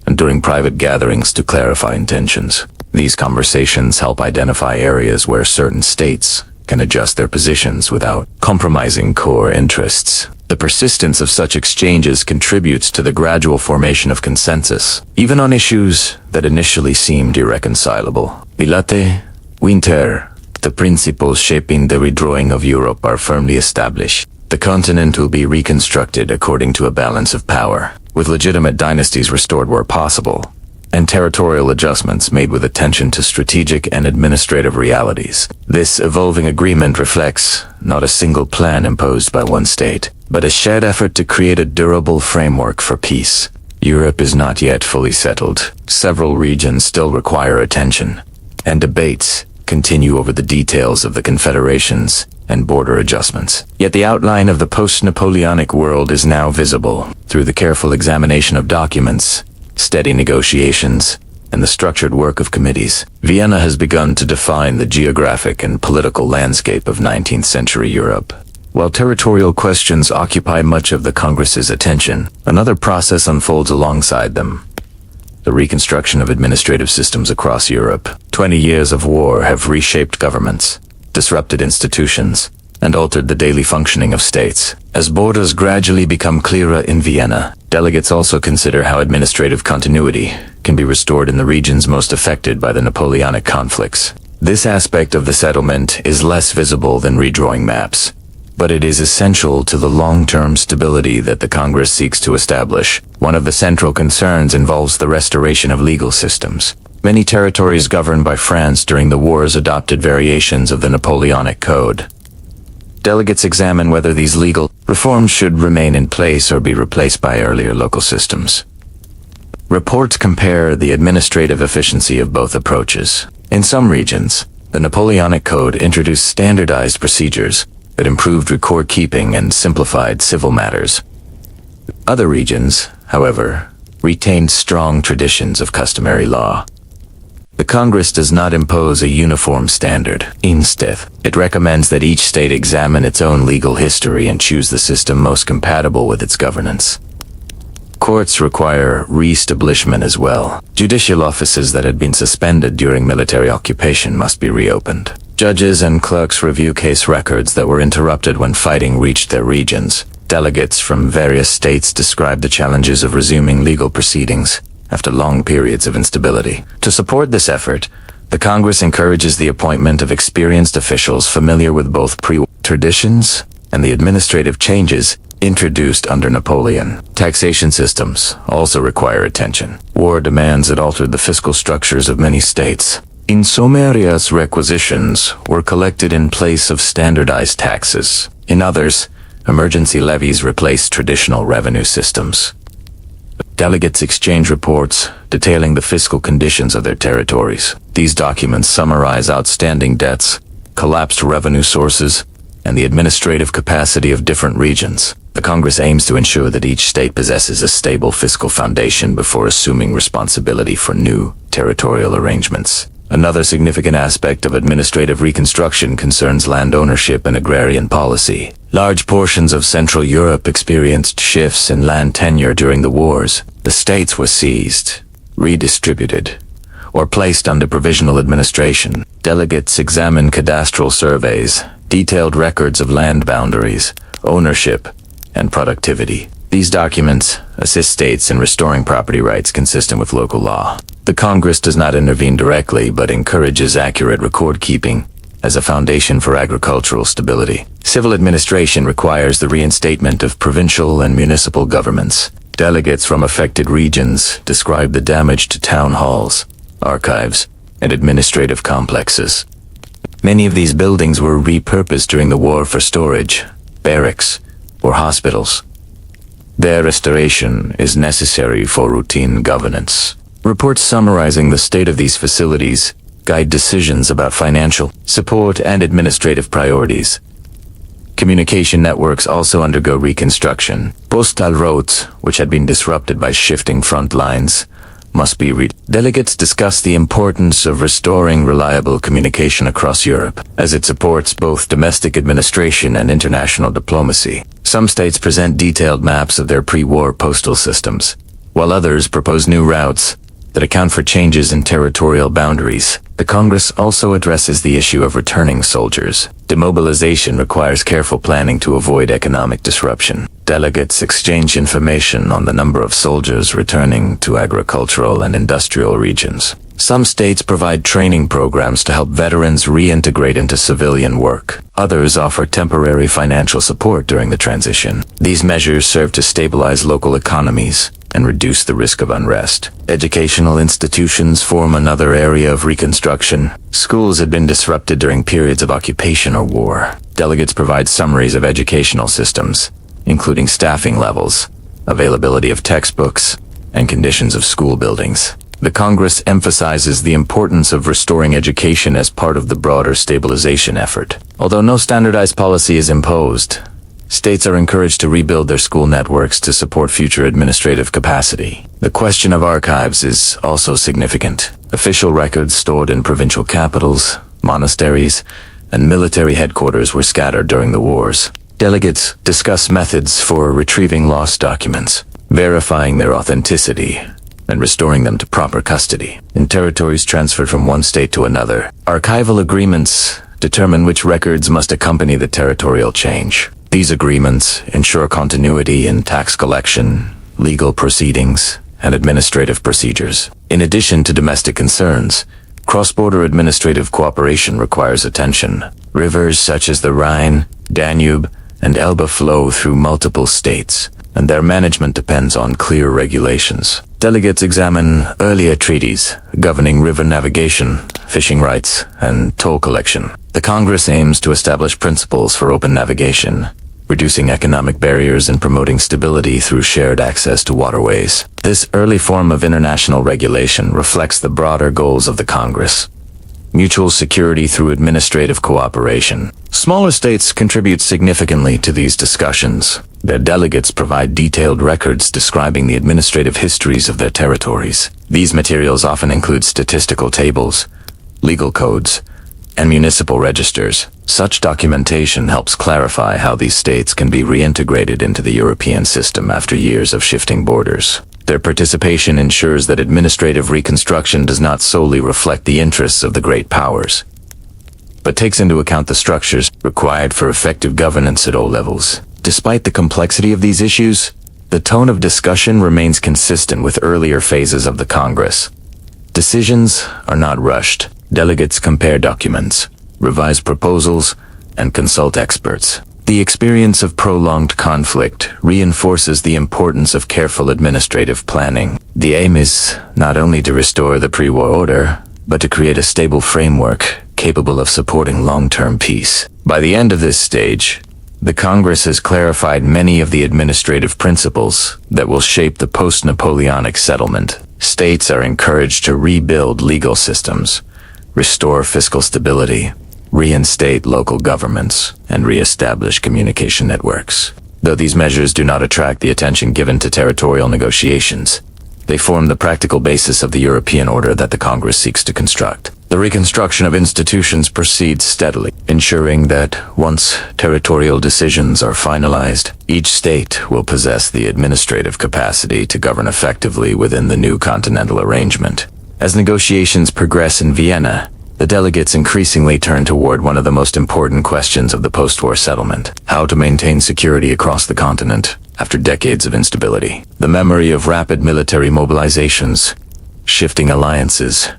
S1: and during private gatherings to clarify intentions. These conversations help identify areas where certain states can adjust their positions without compromising core interests. The persistence of such exchanges contributes to the gradual formation of consensus, even on issues that initially seemed irreconcilable. Pilate, Winter, the principles shaping the redrawing of Europe are firmly established. The continent will be reconstructed according to a balance of power, with legitimate dynasties restored where possible, and territorial adjustments made with attention to strategic and administrative realities. This evolving agreement reflects not a single plan imposed by one state, but a shared effort to create a durable framework for peace. Europe is not yet fully settled. Several regions still require attention, and debates continue over the details of the confederations and border adjustments. Yet the outline of the post-Napoleonic world is now visible through the careful examination of documents, steady negotiations, and the structured work of committees. Vienna has begun to define the geographic and political landscape of 19th century Europe. While territorial questions occupy much of the Congress's attention, another process unfolds alongside them: the reconstruction of administrative systems across Europe. 20 years of war have reshaped governments, disrupted institutions, and altered the daily functioning of states. As borders gradually become clearer in Vienna, delegates also consider how administrative continuity can be restored in the regions most affected by the Napoleonic conflicts. This aspect of the settlement is less visible than redrawing maps, but it is essential to the long-term stability that the Congress seeks to establish. One of the central concerns involves the restoration of legal systems. Many territories governed by France during the wars adopted variations of the Napoleonic Code. Delegates examine whether these legal reforms should remain in place or be replaced by earlier local systems. Reports compare the administrative efficiency of both approaches. In some regions, the Napoleonic Code introduced standardized procedures that improved record keeping and simplified civil matters. Other regions, however, retained strong traditions of customary law. The Congress does not impose a uniform standard. Instead, it recommends that each state examine its own legal history and choose the system most compatible with its governance. Courts require re-establishment as well. Judicial offices that had been suspended during military occupation must be reopened. Judges and clerks review case records that were interrupted when fighting reached their regions. Delegates from various states describe the challenges of resuming legal proceedings after long periods of instability. To support this effort, the Congress encourages the appointment of experienced officials familiar with both pre-war traditions and the administrative changes introduced under Napoleon. Taxation systems also require attention. War demands had altered the fiscal structures of many states. In some areas, requisitions were collected in place of standardized taxes. In others, emergency levies replaced traditional revenue systems. Delegates exchange reports detailing the fiscal conditions of their territories. These documents summarize outstanding debts, collapsed revenue sources, and the administrative capacity of different regions. The Congress aims to ensure that each state possesses a stable fiscal foundation before assuming responsibility for new territorial arrangements. Another significant aspect of administrative reconstruction concerns land ownership and agrarian policy. Large portions of Central Europe experienced shifts in land tenure during the wars. The states were seized, redistributed, or placed under provisional administration. Delegates examine cadastral surveys, detailed records of land boundaries, ownership, and productivity. These documents assist states in restoring property rights consistent with local law. The Congress does not intervene directly, but encourages accurate record keeping as a foundation for agricultural stability. Civil administration requires the reinstatement of provincial and municipal governments. Delegates from affected regions describe the damage to town halls, archives, and administrative complexes. Many of these buildings were repurposed during the war for storage, barracks, or hospitals. Their restoration is necessary for routine governance. Reports summarizing the state of these facilities guide decisions about financial support and administrative priorities. Communication networks also undergo reconstruction. Postal roads, which had been disrupted by shifting front lines, must be Delegates discuss the importance of restoring reliable communication across Europe, as it supports both domestic administration and international diplomacy. Some states present detailed maps of their pre-war postal systems, while others propose new routes that account for changes in territorial boundaries. The Congress also addresses the issue of returning soldiers. Demobilization requires careful planning to avoid economic disruption. Delegates exchange information on the number of soldiers returning to agricultural and industrial regions. Some states provide training programs to help veterans reintegrate into civilian work. Others offer temporary financial support during the transition. These measures serve to stabilize local economies and reduce the risk of unrest. Educational institutions form another area of reconstruction. Schools had been disrupted during periods of occupation or war. Delegates provide summaries of educational systems, including staffing levels, availability of textbooks, and conditions of school buildings. The Congress emphasizes the importance of restoring education as part of the broader stabilization effort. Although no standardized policy is imposed, states are encouraged to rebuild their school networks to support future administrative capacity. The question of archives is also significant. Official records stored in provincial capitals, monasteries, and military headquarters were scattered during the wars. Delegates discuss methods for retrieving lost documents, verifying their authenticity, and restoring them to proper custody. In territories transferred from one state to another, archival agreements determine which records must accompany the territorial change. These agreements ensure continuity in tax collection, legal proceedings, and administrative procedures. In addition to domestic concerns, cross-border administrative cooperation requires attention. Rivers such as the Rhine, Danube, and Elbe flow through multiple states, and their management depends on clear regulations. Delegates examine earlier treaties governing river navigation, fishing rights, and toll collection. The Congress aims to establish principles for open navigation, reducing economic barriers and promoting stability through shared access to waterways. This early form of international regulation reflects the broader goals of the Congress: mutual security through administrative cooperation. Smaller states contribute significantly to these discussions. Their delegates provide detailed records describing the administrative histories of their territories. These materials often include statistical tables, legal codes, and municipal registers. Such documentation helps clarify how these states can be reintegrated into the European system after years of shifting borders. Their participation ensures that administrative reconstruction does not solely reflect the interests of the great powers, but takes into account the structures required for effective governance at all levels. Despite the complexity of these issues, the tone of discussion remains consistent with earlier phases of the Congress. Decisions are not rushed. Delegates compare documents, revise proposals, and consult experts. The experience of prolonged conflict reinforces the importance of careful administrative planning. The aim is not only to restore the pre-war order, but to create a stable framework capable of supporting long-term peace. By the end of this stage, the Congress has clarified many of the administrative principles that will shape the post-Napoleonic settlement. States are encouraged to rebuild legal systems, restore fiscal stability, reinstate local governments, and re-establish communication networks. Though these measures do not attract the attention given to territorial negotiations, they form the practical basis of the European order that the Congress seeks to construct. The reconstruction of institutions proceeds steadily, ensuring that once territorial decisions are finalized, each state will possess the administrative capacity to govern effectively within the new continental arrangement. As negotiations progress in Vienna, the delegates increasingly turn toward one of the most important questions of the post-war settlement: how to maintain security across the continent after decades of instability. The memory of rapid military mobilizations, shifting alliances,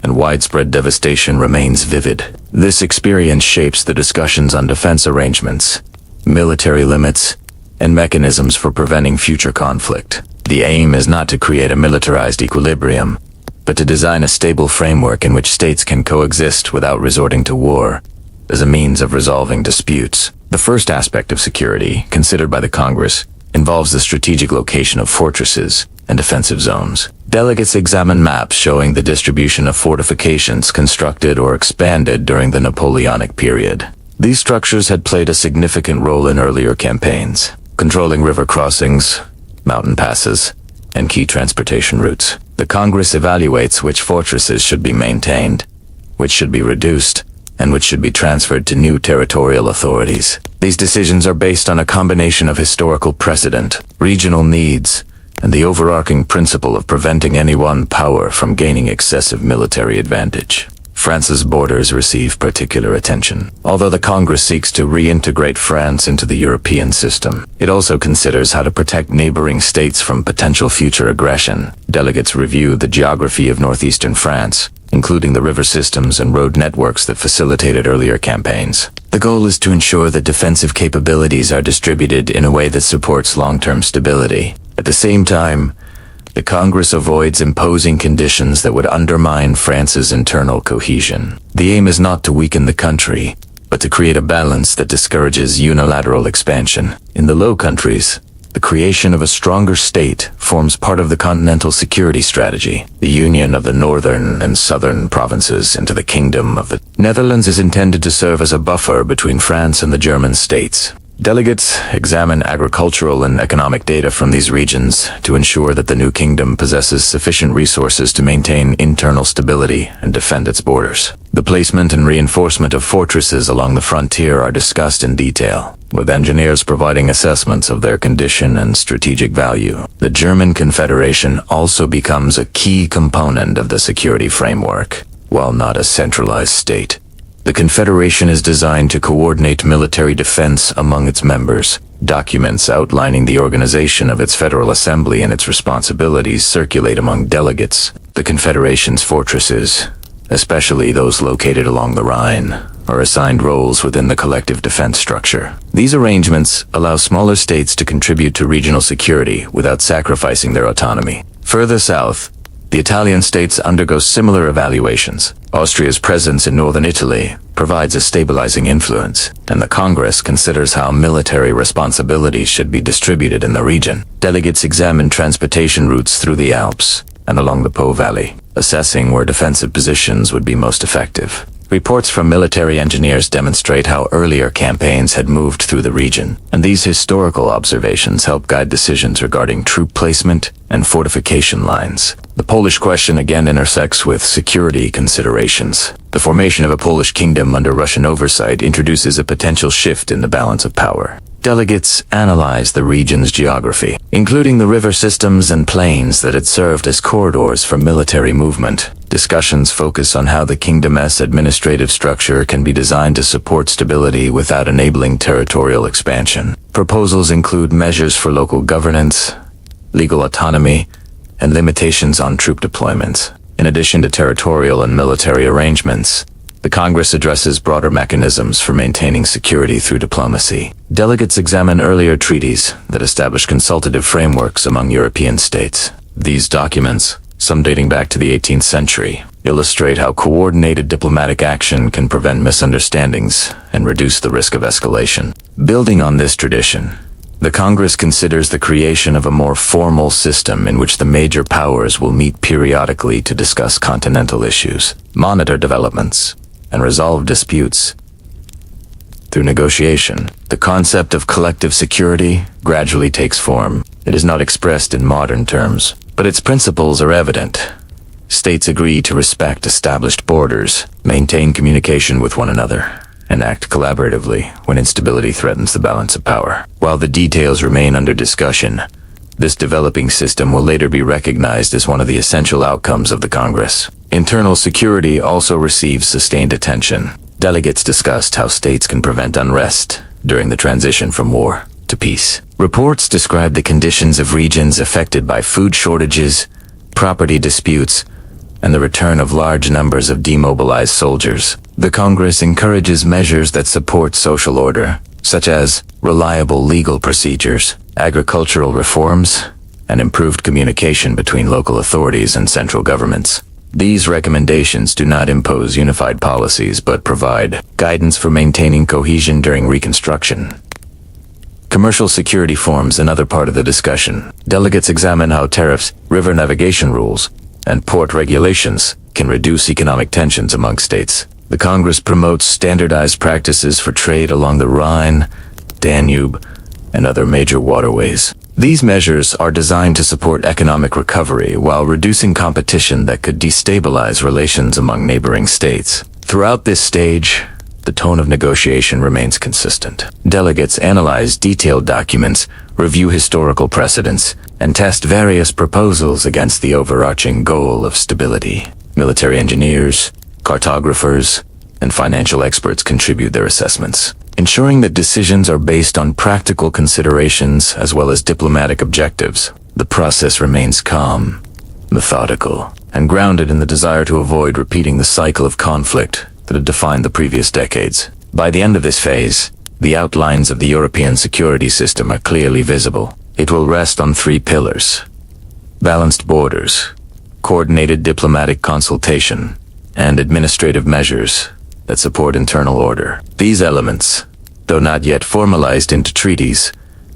S1: and widespread devastation remains vivid. This experience shapes the discussions on defense arrangements, military limits, and mechanisms for preventing future conflict. The aim is not to create a militarized equilibrium, but to design a stable framework in which states can coexist without resorting to war as a means of resolving disputes. The first aspect of security, considered by the Congress, involves the strategic location of fortresses and defensive zones. Delegates examine maps showing the distribution of fortifications constructed or expanded during the Napoleonic period. These structures had played a significant role in earlier campaigns, controlling river crossings, mountain passes, and key transportation routes. The Congress evaluates which fortresses should be maintained, which should be reduced, and which should be transferred to new territorial authorities. These decisions are based on a combination of historical precedent, regional needs, and the overarching principle of preventing any one power from gaining excessive military advantage. France's borders receive particular attention. Although the Congress seeks to reintegrate France into the European system, it also considers how to protect neighboring states from potential future aggression. Delegates review the geography of northeastern France, including the river systems and road networks that facilitated earlier campaigns. The goal is to ensure that defensive capabilities are distributed in a way that supports long-term stability. At the same time, the Congress avoids imposing conditions that would undermine France's internal cohesion. The aim is not to weaken the country, but to create a balance that discourages unilateral expansion. In the Low Countries, the creation of a stronger state forms part of the continental security strategy. The union of the northern and southern provinces into the Kingdom of the Netherlands is intended to serve as a buffer between France and the German states. Delegates examine agricultural and economic data from these regions to ensure that the new kingdom possesses sufficient resources to maintain internal stability and defend its borders. The placement and reinforcement of fortresses along the frontier are discussed in detail, with engineers providing assessments of their condition and strategic value. The German Confederation also becomes a key component of the security framework, while not a centralized state. The Confederation is designed to coordinate military defense among its members. Documents outlining the organization of its Federal Assembly and its responsibilities circulate among delegates. The Confederation's fortresses, especially those located along the Rhine, are assigned roles within the collective defense structure. These arrangements allow smaller states to contribute to regional security without sacrificing their autonomy. Further south, the Italian states undergo similar evaluations. Austria's presence in northern Italy provides a stabilizing influence, and the Congress considers how military responsibilities should be distributed in the region. Delegates examine transportation routes through the Alps and along the Po Valley, assessing where defensive positions would be most effective. Reports from military engineers demonstrate how earlier campaigns had moved through the region, and these historical observations help guide decisions regarding troop placement and fortification lines. The Polish question again intersects with security considerations. The formation of a Polish kingdom under Russian oversight introduces a potential shift in the balance of power. Delegates analyze the region's geography, including the river systems and plains that had served as corridors for military movement. Discussions focus on how the kingdom's administrative structure can be designed to support stability without enabling territorial expansion. Proposals include measures for local governance, legal autonomy, and limitations on troop deployments. In addition to territorial and military arrangements, the Congress addresses broader mechanisms for maintaining security through diplomacy. Delegates examine earlier treaties that establish consultative frameworks among European states. These documents, some dating back to the 18th century, illustrate how coordinated diplomatic action can prevent misunderstandings and reduce the risk of escalation. Building on this tradition, the Congress considers the creation of a more formal system in which the major powers will meet periodically to discuss continental issues, monitor developments, and resolve disputes through negotiation. The concept of collective security gradually takes form. It is not expressed in modern terms, but its principles are evident. States agree to respect established borders, maintain communication with one another, and act collaboratively when instability threatens the balance of power. While the details remain under discussion, this developing system will later be recognized as one of the essential outcomes of the Congress. Internal security also receives sustained attention. Delegates discussed how states can prevent unrest during the transition from war to peace. Reports describe the conditions of regions affected by food shortages, property disputes, and the return of large numbers of demobilized soldiers. The Congress encourages measures that support social order, such as reliable legal procedures, agricultural reforms, and improved communication between local authorities and central governments. These recommendations do not impose unified policies but provide guidance for maintaining cohesion during reconstruction. Commercial security forms another part of the discussion. Delegates examine how tariffs, river navigation rules, and port regulations can reduce economic tensions among states. The Congress promotes standardized practices for trade along the Rhine, Danube, and other major waterways. These measures are designed to support economic recovery while reducing competition that could destabilize relations among neighboring states. Throughout this stage, the tone of negotiation remains consistent. Delegates analyze detailed documents, review historical precedents, and test various proposals against the overarching goal of stability. Military engineers, cartographers, and financial experts contribute their assessments, ensuring that decisions are based on practical considerations as well as diplomatic objectives. The process remains calm, methodical, and grounded in the desire to avoid repeating the cycle of conflict that had defined the previous decades. By the end of this phase, the outlines of the European security system are clearly visible. It will rest on three pillars: balanced borders, coordinated diplomatic consultation, and administrative measures that support internal order. These elements, though not yet formalized into treaties,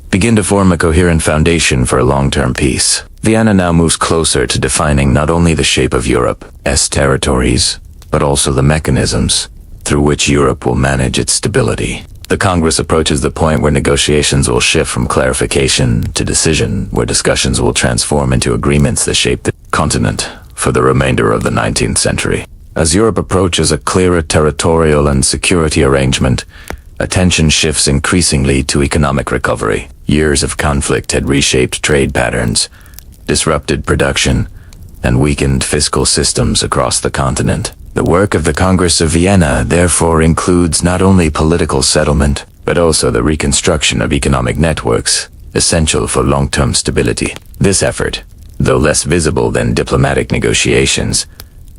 S1: begin to form a coherent foundation for a long-term peace. Vienna now moves closer to defining not only the shape of Europe's territories, but also the mechanisms through which Europe will manage its stability. The Congress approaches the point where negotiations will shift from clarification to decision, where discussions will transform into agreements that shape the continent for the remainder of the 19th century. As Europe approaches a clearer territorial and security arrangement, attention shifts increasingly to economic recovery. Years of conflict had reshaped trade patterns, disrupted production, and weakened fiscal systems across the continent. The work of the Congress of Vienna therefore includes not only political settlement, but also the reconstruction of economic networks, essential for long-term stability. This effort, though less visible than diplomatic negotiations,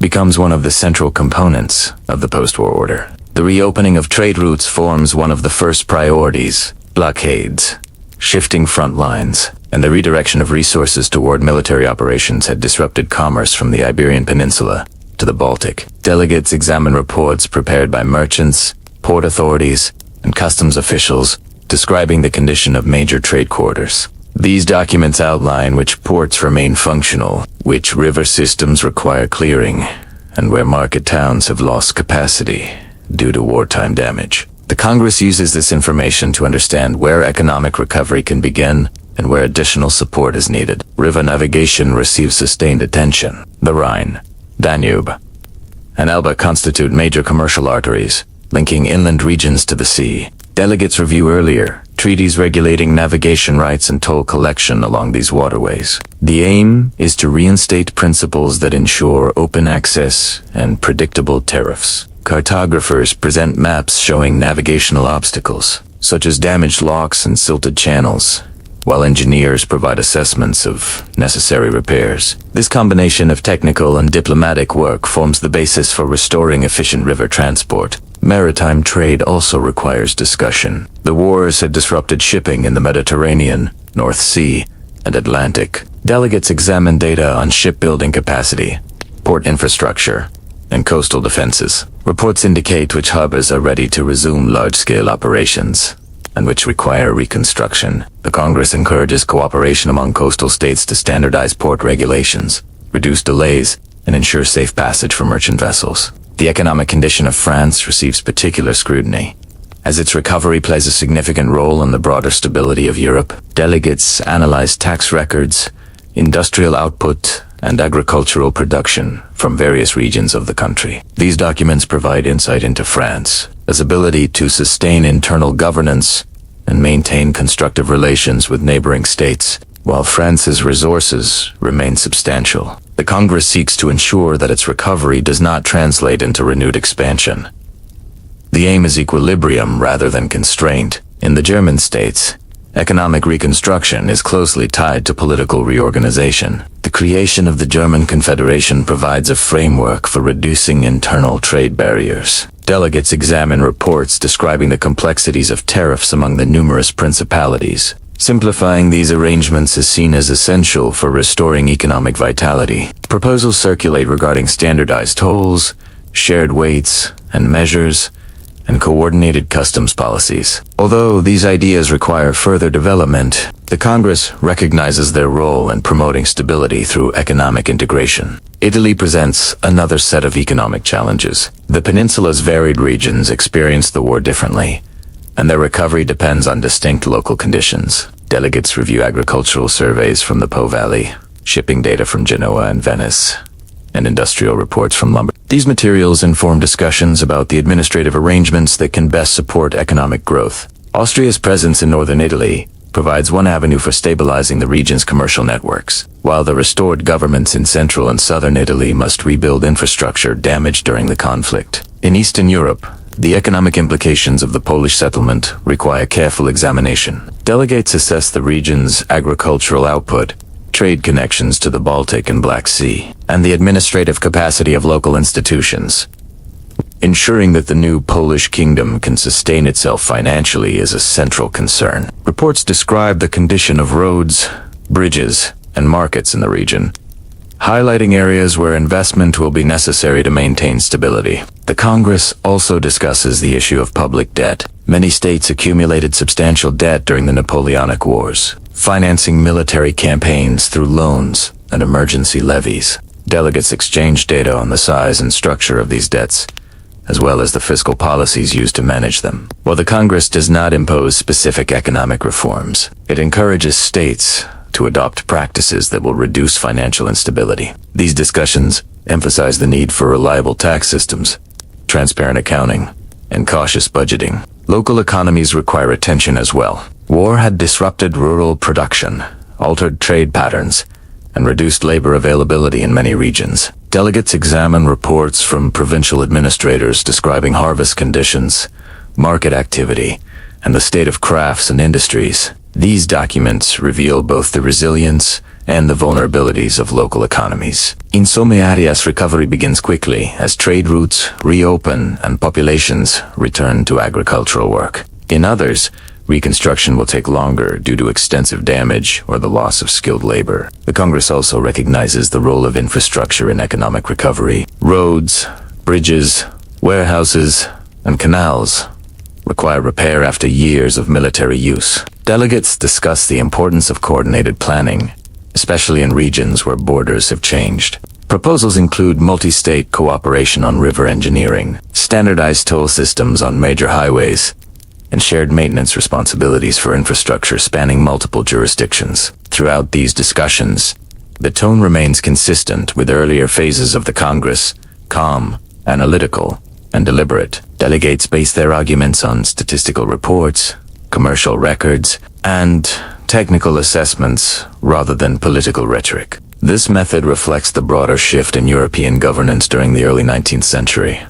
S1: becomes one of the central components of the post-war order. The reopening of trade routes forms one of the first priorities. Blockades, shifting front lines, and the redirection of resources toward military operations had disrupted commerce from the Iberian Peninsula to the Baltic. Delegates examine reports prepared by merchants, port authorities, and customs officials describing the condition of major trade corridors. These documents outline which ports remain functional, which river systems require clearing, and where market towns have lost capacity due to wartime damage. The Congress uses this information to understand where economic recovery can begin and where additional support is needed. River navigation receives sustained attention. The Rhine, Danube, and Elbe constitute major commercial arteries, linking inland regions to the sea. Delegates review earlier treaties regulating navigation rights and toll collection along these waterways. The aim is to reinstate principles that ensure open access and predictable tariffs. Cartographers present maps showing navigational obstacles, such as damaged locks and silted channels, while engineers provide assessments of necessary repairs. This combination of technical and diplomatic work forms the basis for restoring efficient river transport. Maritime trade also requires discussion. The wars had disrupted shipping in the Mediterranean, North Sea, and Atlantic. Delegates examine data on shipbuilding capacity, port infrastructure, and coastal defenses. Reports indicate which harbors are ready to resume large-scale operations, and which require reconstruction. The Congress encourages cooperation among coastal states to standardize port regulations, reduce delays, and ensure safe passage for merchant vessels. The economic condition of France receives particular scrutiny, as its recovery plays a significant role in the broader stability of Europe. Delegates analyze tax records, industrial output, and agricultural production from various regions of the country. These documents provide insight into France's ability to sustain internal governance and maintain constructive relations with neighboring states, while France's resources remain substantial. The Congress seeks to ensure that its recovery does not translate into renewed expansion. The aim is equilibrium rather than constraint. In the German states, economic reconstruction is closely tied to political reorganization. The creation of the German Confederation provides a framework for reducing internal trade barriers. Delegates examine reports describing the complexities of tariffs among the numerous principalities. Simplifying these arrangements is seen as essential for restoring economic vitality. Proposals circulate regarding standardized tolls, shared weights and measures, and coordinated customs policies. Although these ideas require further development, the Congress recognizes their role in promoting stability through economic integration. Italy presents another set of economic challenges. The peninsula's varied regions experience the war differently, and their recovery depends on distinct local conditions. Delegates review agricultural surveys from the Po Valley, shipping data from Genoa and Venice, and industrial reports from Lombardy. These materials inform discussions about the administrative arrangements that can best support economic growth. Austria's presence in northern Italy provides one avenue for stabilizing the region's commercial networks, while the restored governments in central and southern Italy must rebuild infrastructure damaged during the conflict. In Eastern Europe, the economic implications of the Polish settlement require careful examination. Delegates assess the region's agricultural output, trade connections to the Baltic and Black Sea, and the administrative capacity of local institutions. Ensuring that the new Polish kingdom can sustain itself financially is a central concern. Reports describe the condition of roads, bridges, and markets in the region, highlighting areas where investment will be necessary to maintain stability. The Congress also discusses the issue of public debt. Many states accumulated substantial debt during the Napoleonic Wars, financing military campaigns through loans and emergency levies. Delegates exchange data on the size and structure of these debts, as well as the fiscal policies used to manage them. While the Congress does not impose specific economic reforms, it encourages states to adopt practices that will reduce financial instability. These discussions emphasize the need for reliable tax systems, transparent accounting, and cautious budgeting. Local economies require attention as well. War had disrupted rural production, altered trade patterns, and reduced labor availability in many regions. Delegates examine reports from provincial administrators describing harvest conditions, market activity, and the state of crafts and industries. These documents reveal both the resilience and the vulnerabilities of local economies. In some areas, recovery begins quickly as trade routes reopen and populations return to agricultural work. In others, reconstruction will take longer due to extensive damage or the loss of skilled labor. The Congress also recognizes the role of infrastructure in economic recovery. Roads, bridges, warehouses, and canals require repair after years of military use. Delegates discuss the importance of coordinated planning, especially in regions where borders have changed. Proposals include multi-state cooperation on river engineering, standardized toll systems on major highways, and shared maintenance responsibilities for infrastructure spanning multiple jurisdictions. Throughout these discussions, the tone remains consistent with earlier phases of the Congress: calm, analytical, and deliberate. Delegates base their arguments on statistical reports, commercial records, and technical assessments rather than political rhetoric. This method reflects the broader shift in European governance during the early 19th century,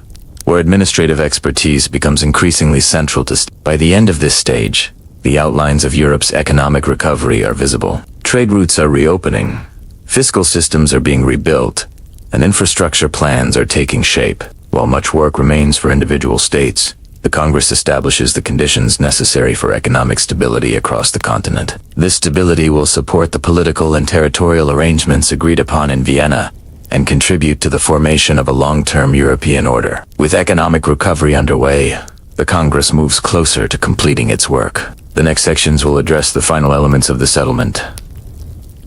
S1: where administrative expertise becomes increasingly central to by the end of this stage, the outlines of Europe's economic recovery are visible. Trade routes are reopening, fiscal systems are being rebuilt, and infrastructure plans are taking shape. While much work remains for individual states, the Congress establishes the conditions necessary for economic stability across the continent. This stability will support the political and territorial arrangements agreed upon in Vienna and contribute to the formation of a long-term European order. With economic recovery underway, the Congress moves closer to completing its work. The next sections will address the final elements of the settlement: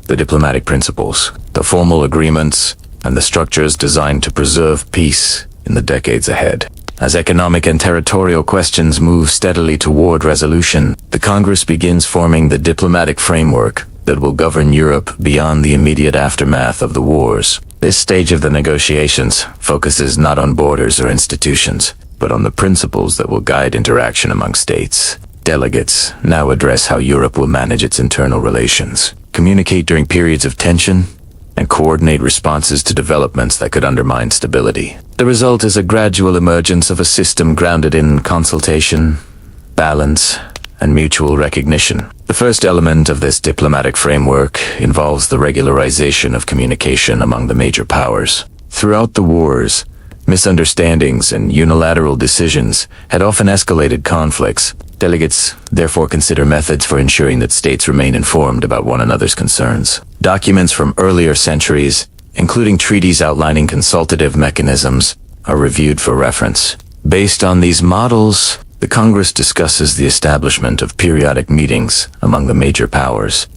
S1: the diplomatic principles, the formal agreements, and the structures designed to preserve peace in the decades ahead. As economic and territorial questions move steadily toward resolution, the Congress begins forming the diplomatic framework that will govern Europe beyond the immediate aftermath of the wars. This stage of the negotiations focuses not on borders or institutions, but on the principles that will guide interaction among states. Delegates now address how Europe will manage its internal relations, communicate during periods of tension, and coordinate responses to developments that could undermine stability. The result is a gradual emergence of a system grounded in consultation, balance, and mutual recognition. The first element of this diplomatic framework involves the regularization of communication among the major powers. Throughout the wars, misunderstandings and unilateral decisions had often escalated conflicts. Delegates therefore consider methods for ensuring that states remain informed about one another's concerns. Documents from earlier centuries, including treaties outlining consultative mechanisms, are reviewed for reference. Based on these models, the Congress discusses the establishment of periodic meetings among the major powers,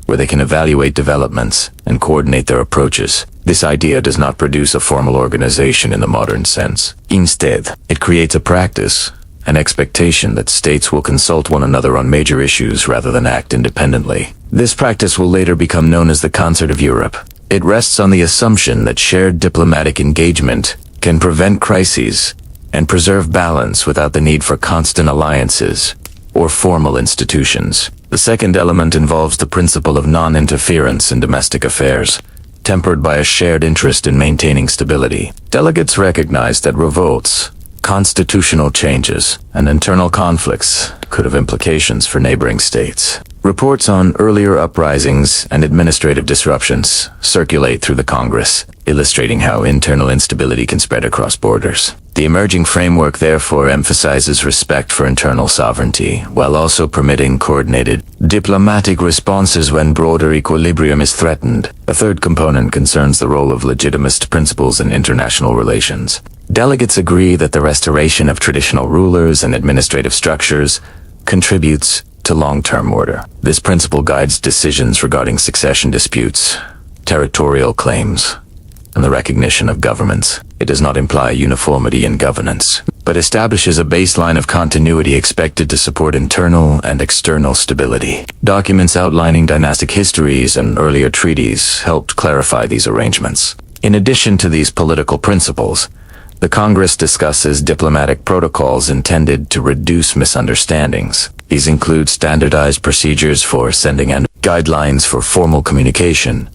S1: where they can evaluate developments and coordinate their approaches. This idea does not produce a formal organization in the modern sense. Instead, it creates a practice, an expectation that states will consult one another on major issues rather than act independently. This practice will later become known as the Concert of Europe. It rests on the assumption that shared diplomatic engagement can prevent crises and preserve balance without the need for constant alliances or formal institutions. The second element involves the principle of non-interference in domestic affairs, tempered by a shared interest in maintaining stability. Delegates recognize that revolts, constitutional changes, and internal conflicts could have implications for neighboring states. Reports on earlier uprisings and administrative disruptions circulate through the Congress, illustrating how internal instability can spread across borders. The emerging framework therefore emphasizes respect for internal sovereignty, while also permitting coordinated diplomatic responses when broader equilibrium is threatened. A third component concerns the role of legitimist principles in international relations. Delegates agree that the restoration of traditional rulers and administrative structures contributes to long-term order. This principle guides decisions regarding succession disputes, territorial claims, and the recognition of governments. It does not imply uniformity in governance, but establishes a baseline of continuity expected to support internal and external stability. Documents outlining dynastic histories and earlier treaties helped clarify these arrangements. In addition to these political principles, the Congress discusses diplomatic protocols intended to reduce misunderstandings. These include standardized procedures for sending and guidelines for formal communication,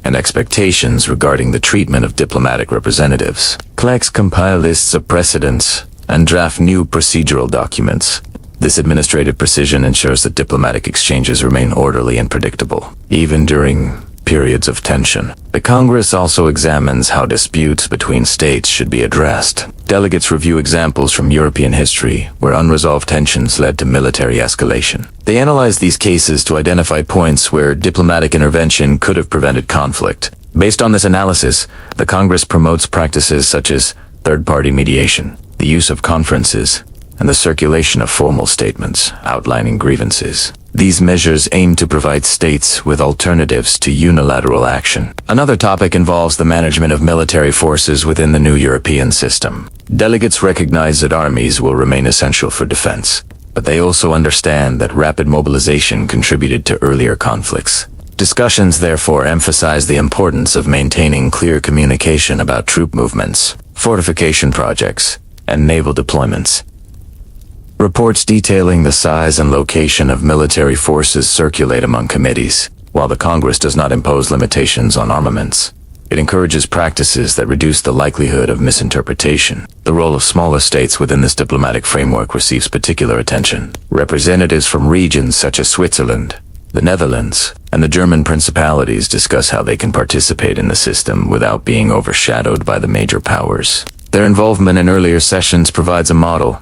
S1: and expectations regarding the treatment of diplomatic representatives. Clerks compile lists of precedents and draft new procedural documents. This administrative precision ensures that diplomatic exchanges remain orderly and predictable, even during periods of tension. The Congress also examines how disputes between states should be addressed. Delegates review examples from European history where unresolved tensions led to military escalation. They analyze these cases to identify points where diplomatic intervention could have prevented conflict. Based on this analysis, the Congress promotes practices such as third-party mediation, the use of conferences, and the circulation of formal statements outlining grievances. These measures aim to provide states with alternatives to unilateral action. Another topic involves the management of military forces within the new European system. Delegates recognize that armies will remain essential for defense, but they also understand that rapid mobilization contributed to earlier conflicts. Discussions therefore emphasize the importance of maintaining clear communication about troop movements, fortification projects, and naval deployments. Reports detailing the size and location of military forces circulate among committees. While the Congress does not impose limitations on armaments, it encourages practices that reduce the likelihood of misinterpretation. The role of smaller states within this diplomatic framework receives particular attention. Representatives from regions such as Switzerland, the Netherlands, and the German principalities discuss how they can participate in the system without being overshadowed by the major powers. Their involvement in earlier sessions provides a model.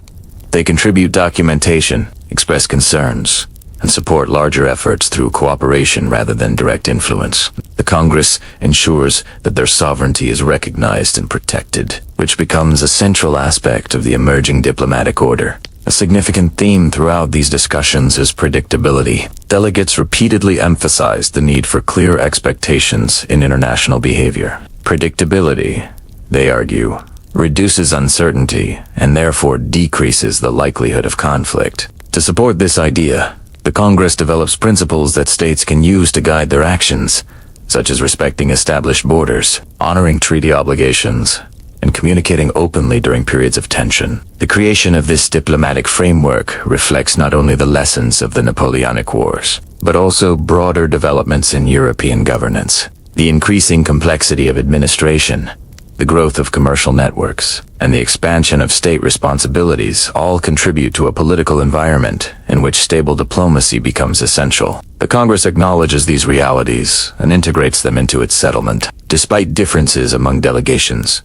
S1: They contribute documentation, express concerns, and support larger efforts through cooperation rather than direct influence. The Congress ensures that their sovereignty is recognized and protected, which becomes a central aspect of the emerging diplomatic order. A significant theme throughout these discussions is predictability. Delegates repeatedly emphasized the need for clear expectations in international behavior. Predictability, they argue, reduces uncertainty and therefore decreases the likelihood of conflict. To support this idea, the Congress develops principles that states can use to guide their actions, such as respecting established borders, honoring treaty obligations, and communicating openly during periods of tension. The creation of this diplomatic framework reflects not only the lessons of the Napoleonic Wars, but also broader developments in European governance. The increasing complexity of administration, the growth of commercial networks, and the expansion of state responsibilities all contribute to a political environment in which stable diplomacy becomes essential. The Congress acknowledges these realities and integrates them into its settlement. Despite differences among delegations,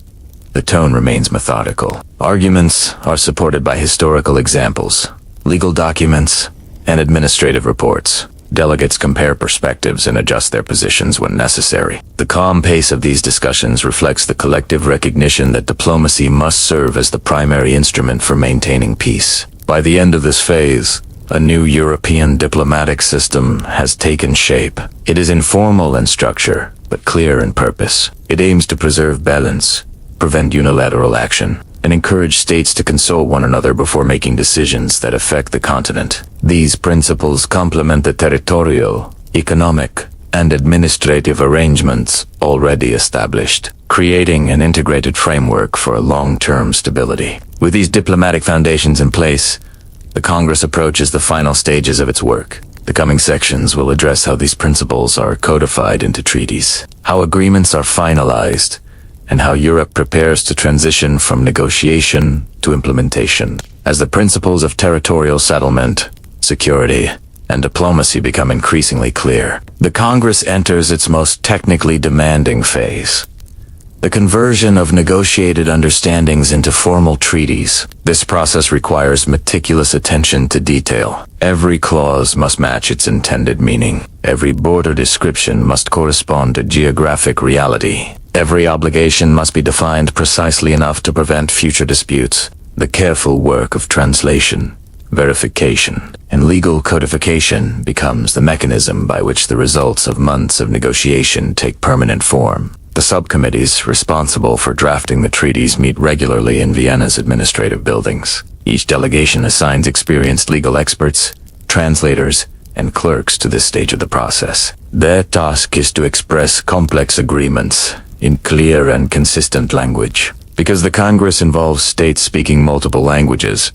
S1: the tone remains methodical. Arguments are supported by historical examples, legal documents, and administrative reports. Delegates compare perspectives and adjust their positions when necessary. The calm pace of these discussions reflects the collective recognition that diplomacy must serve as the primary instrument for maintaining peace. By the end of this phase, a new European diplomatic system has taken shape. It is informal in structure, but clear in purpose. It aims to preserve balance, prevent unilateral action, and encourage states to consult one another before making decisions that affect the continent. These principles complement the territorial, economic, and administrative arrangements already established, creating an integrated framework for long-term stability. With these diplomatic foundations in place, the Congress approaches the final stages of its work. The coming sections will address how these principles are codified into treaties, how agreements are finalized, and how Europe prepares to transition from negotiation to implementation. As the principles of territorial settlement, security, and diplomacy become increasingly clear, the Congress enters its most technically demanding phase: the conversion of negotiated understandings into formal treaties. This process requires meticulous attention to detail. Every clause must match its intended meaning. Every border description must correspond to geographic reality. Every obligation must be defined precisely enough to prevent future disputes. The careful work of translation, verification, and legal codification becomes the mechanism by which the results of months of negotiation take permanent form. The subcommittees responsible for drafting the treaties meet regularly in Vienna's administrative buildings. Each delegation assigns experienced legal experts, translators, and clerks to this stage of the process. Their task is to express complex agreements in clear and consistent language. Because the Congress involves states speaking multiple languages,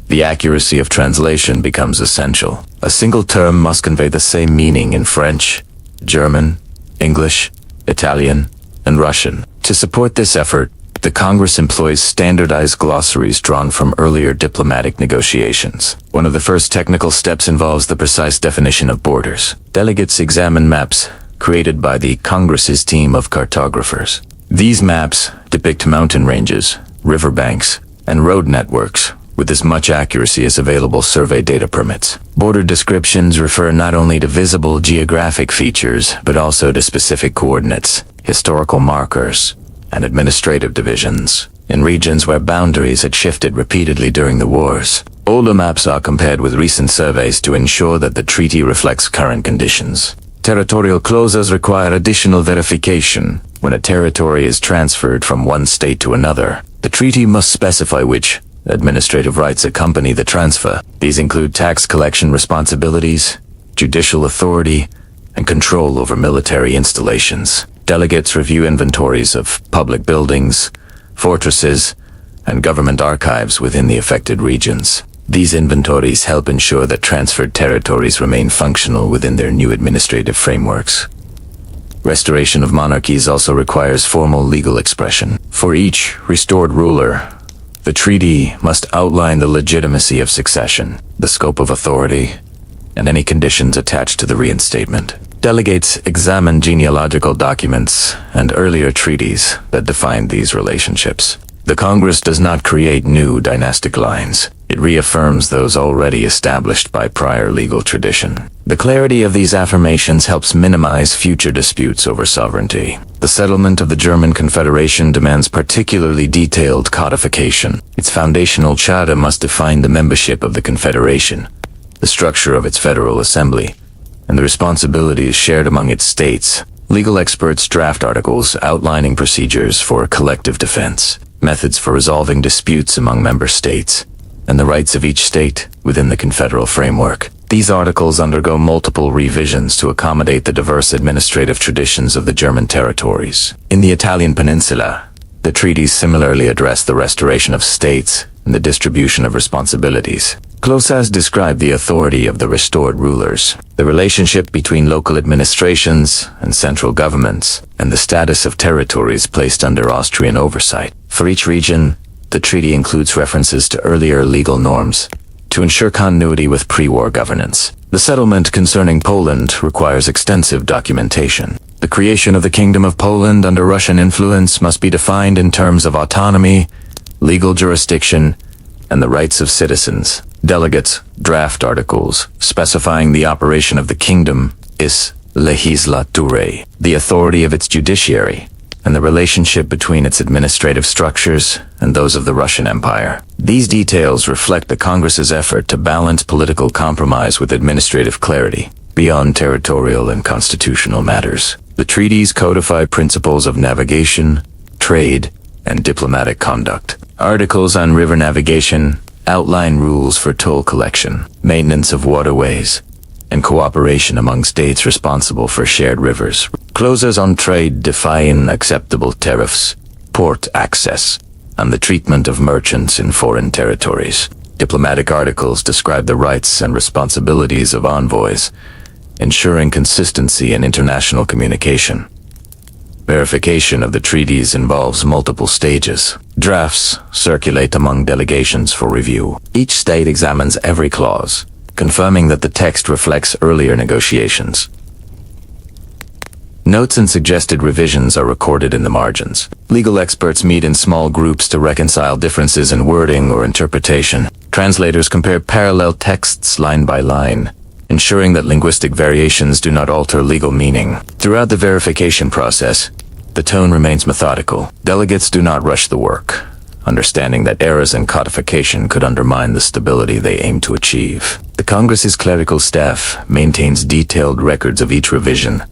S1: the accuracy of translation becomes essential. A single term must convey the same meaning in French, German, English, Italian, and Russian. To support this effort, the Congress employs standardized glossaries drawn from earlier diplomatic negotiations. One of the first technical steps involves the precise definition of borders. Delegates examine maps created by the Congress's team of cartographers. These maps depict mountain ranges, riverbanks, and road networks with as much accuracy as available survey data permits. Border descriptions refer not only to visible geographic features, but also to specific coordinates, historical markers, and administrative divisions. In regions where boundaries had shifted repeatedly during the wars, older maps are compared with recent surveys to ensure that the treaty reflects current conditions. Territorial clauses require additional verification. When a territory is transferred from one state to another, the treaty must specify which administrative rights accompany the transfer. These include tax collection responsibilities, judicial authority, and control over military installations. Delegates review inventories of public buildings, fortresses, and government archives within the affected regions. These inventories help ensure that transferred territories remain functional within their new administrative frameworks. Restoration of monarchies also requires formal legal expression. For each restored ruler, the treaty must outline the legitimacy of succession, the scope of authority, and any conditions attached to the reinstatement. Delegates examine genealogical documents and earlier treaties that define these relationships. The Congress does not create new dynastic lines. It reaffirms those already established by prior legal tradition. The clarity of these affirmations helps minimize future disputes over sovereignty. The settlement of the German Confederation demands particularly detailed codification. Its foundational charter must define the membership of the Confederation, the structure of its federal assembly, and the responsibilities shared among its states. Legal experts draft articles outlining procedures for collective defense, methods for resolving disputes among member states, and the rights of each state within the confederal framework. These articles undergo multiple revisions to accommodate the diverse administrative traditions of the German territories. In the Italian peninsula, the treaties similarly address the restoration of states and the distribution of responsibilities. Clauses describe the authority of the restored rulers, the relationship between local administrations and central governments, and the status of territories placed under Austrian oversight. For each region, the treaty includes references to earlier legal norms to ensure continuity with pre-war governance. The settlement concerning Poland requires extensive documentation. The creation of the Kingdom of Poland under Russian influence must be defined in terms of autonomy, legal jurisdiction, and the rights of citizens. Delegates draft articles specifying the operation of the kingdom is legislature, the authority of its judiciary, and the relationship between its administrative structures and those of the Russian Empire. These details reflect the Congress's effort to balance political compromise with administrative clarity beyond territorial and constitutional matters. The treaties codify principles of navigation, trade, and diplomatic conduct. Articles on river navigation outline rules for toll collection, maintenance of waterways, and cooperation among states responsible for shared rivers. Clauses on trade define acceptable tariffs, port access, and the treatment of merchants in foreign territories. Diplomatic articles describe the rights and responsibilities of envoys, ensuring consistency in international communication. Verification of the treaties involves multiple stages. Drafts circulate among delegations for review. Each state examines every clause, confirming that the text reflects earlier negotiations. Notes and suggested revisions are recorded in the margins. Legal experts meet in small groups to reconcile differences in wording or interpretation. Translators compare parallel texts line by line, ensuring that linguistic variations do not alter legal meaning. Throughout the verification process, the tone remains methodical. Delegates do not rush the work, understanding that errors in codification could undermine the stability they aim to achieve. The Congress's clerical staff maintains detailed records of each revision,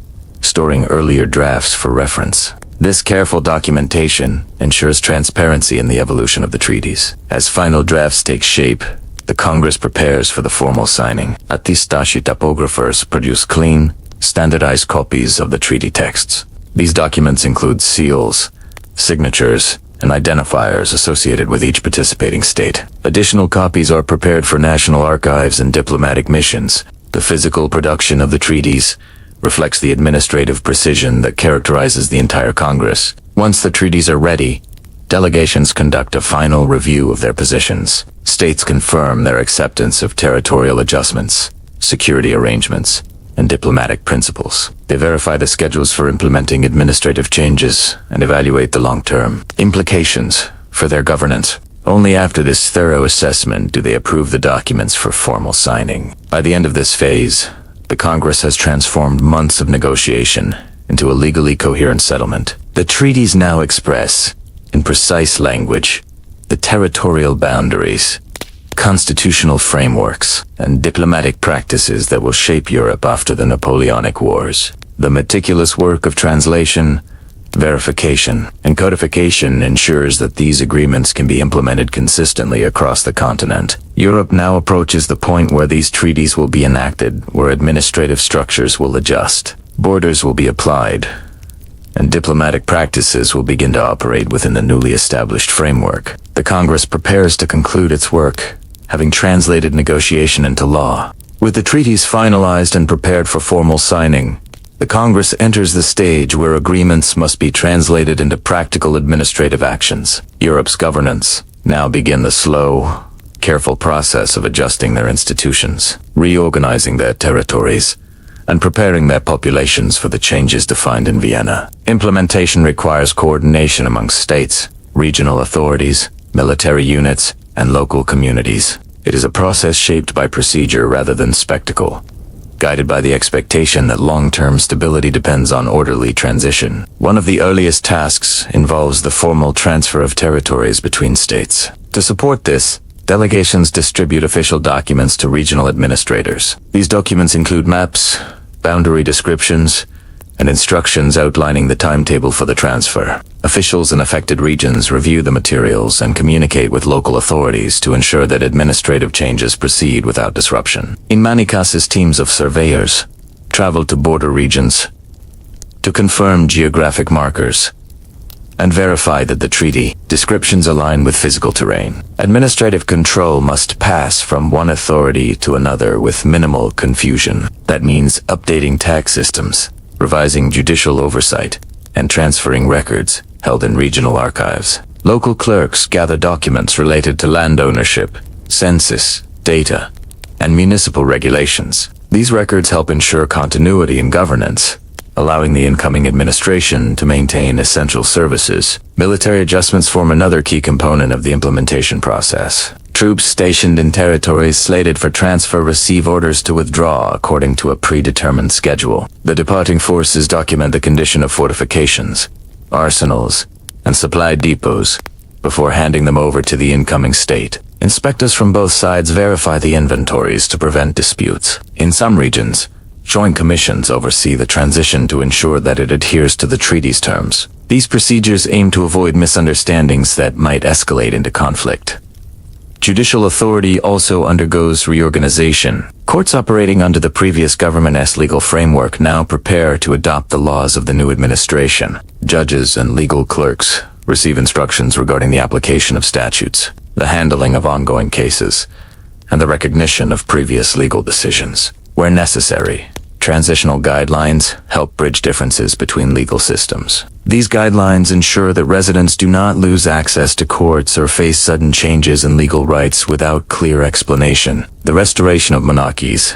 S1: storing earlier drafts for reference. This careful documentation ensures transparency in the evolution of the treaties. As final drafts take shape, the Congress prepares for the formal signing. Attestashi typographers produce clean, standardized copies of the treaty texts. These documents include seals, signatures, and identifiers associated with each participating state. Additional copies are prepared for national archives and diplomatic missions. The physical production of the treaties reflects the administrative precision that characterizes the entire Congress. Once the treaties are ready, delegations conduct a final review of their positions. States confirm their acceptance of territorial adjustments, security arrangements, and diplomatic principles. They verify the schedules for implementing administrative changes and evaluate the long-term implications for their governance. Only after this thorough assessment do they approve the documents for formal signing. By the end of this phase, the Congress has transformed months of negotiation into a legally coherent settlement. The treaties now express, in precise language, the territorial boundaries, constitutional frameworks, and diplomatic practices that will shape Europe after the Napoleonic Wars. The meticulous work of translation, verification, and codification ensures that these agreements can be implemented consistently across the continent. Europe now approaches the point where these treaties will be enacted, where administrative structures will adjust, borders will be applied, and diplomatic practices will begin to operate within the newly established framework. The Congress prepares to conclude its work, having translated negotiation into law. With the treaties finalized and prepared for formal signing, the Congress enters the stage where agreements must be translated into practical administrative actions. Europe's governance now begin the slow, careful process of adjusting their institutions, reorganizing their territories, and preparing their populations for the changes defined in Vienna. Implementation requires coordination among states, regional authorities, military units, and local communities. It is a process shaped by procedure rather than spectacle, guided by the expectation that long-term stability depends on orderly transition. One of the earliest tasks involves the formal transfer of territories between states. To support this, delegations distribute official documents to regional administrators. These documents include maps, boundary descriptions, and instructions outlining the timetable for the transfer. Officials in affected regions review the materials and communicate with local authorities to ensure that administrative changes proceed without disruption. In many cases, teams of surveyors travel to border regions to confirm geographic markers and verify that the treaty descriptions align with physical terrain. Administrative control must pass from one authority to another with minimal confusion. That means updating tax systems, revising judicial oversight, and transferring records held in regional archives. Local clerks gather documents related to land ownership, census, data, and municipal regulations. These records help ensure continuity in governance allowing the incoming administration to maintain essential services. Military adjustments form another key component of the implementation process. Troops stationed in territories slated for transfer receive orders to withdraw according to a predetermined schedule. The departing forces document the condition of fortifications, arsenals, and supply depots before handing them over to the incoming state. Inspectors from both sides verify the inventories to prevent disputes. In some regions, joint commissions oversee the transition to ensure that it adheres to the treaty's terms. These procedures aim to avoid misunderstandings that might escalate into conflict. Judicial authority also undergoes reorganization. Courts operating under the previous government's legal framework now prepare to adopt the laws of the new administration. Judges and legal clerks receive instructions regarding the application of statutes, the handling of ongoing cases, and the recognition of previous legal decisions. Where necessary, transitional guidelines help bridge differences between legal systems. These guidelines ensure that residents do not lose access to courts or face sudden changes in legal rights without clear explanation. The restoration of monarchies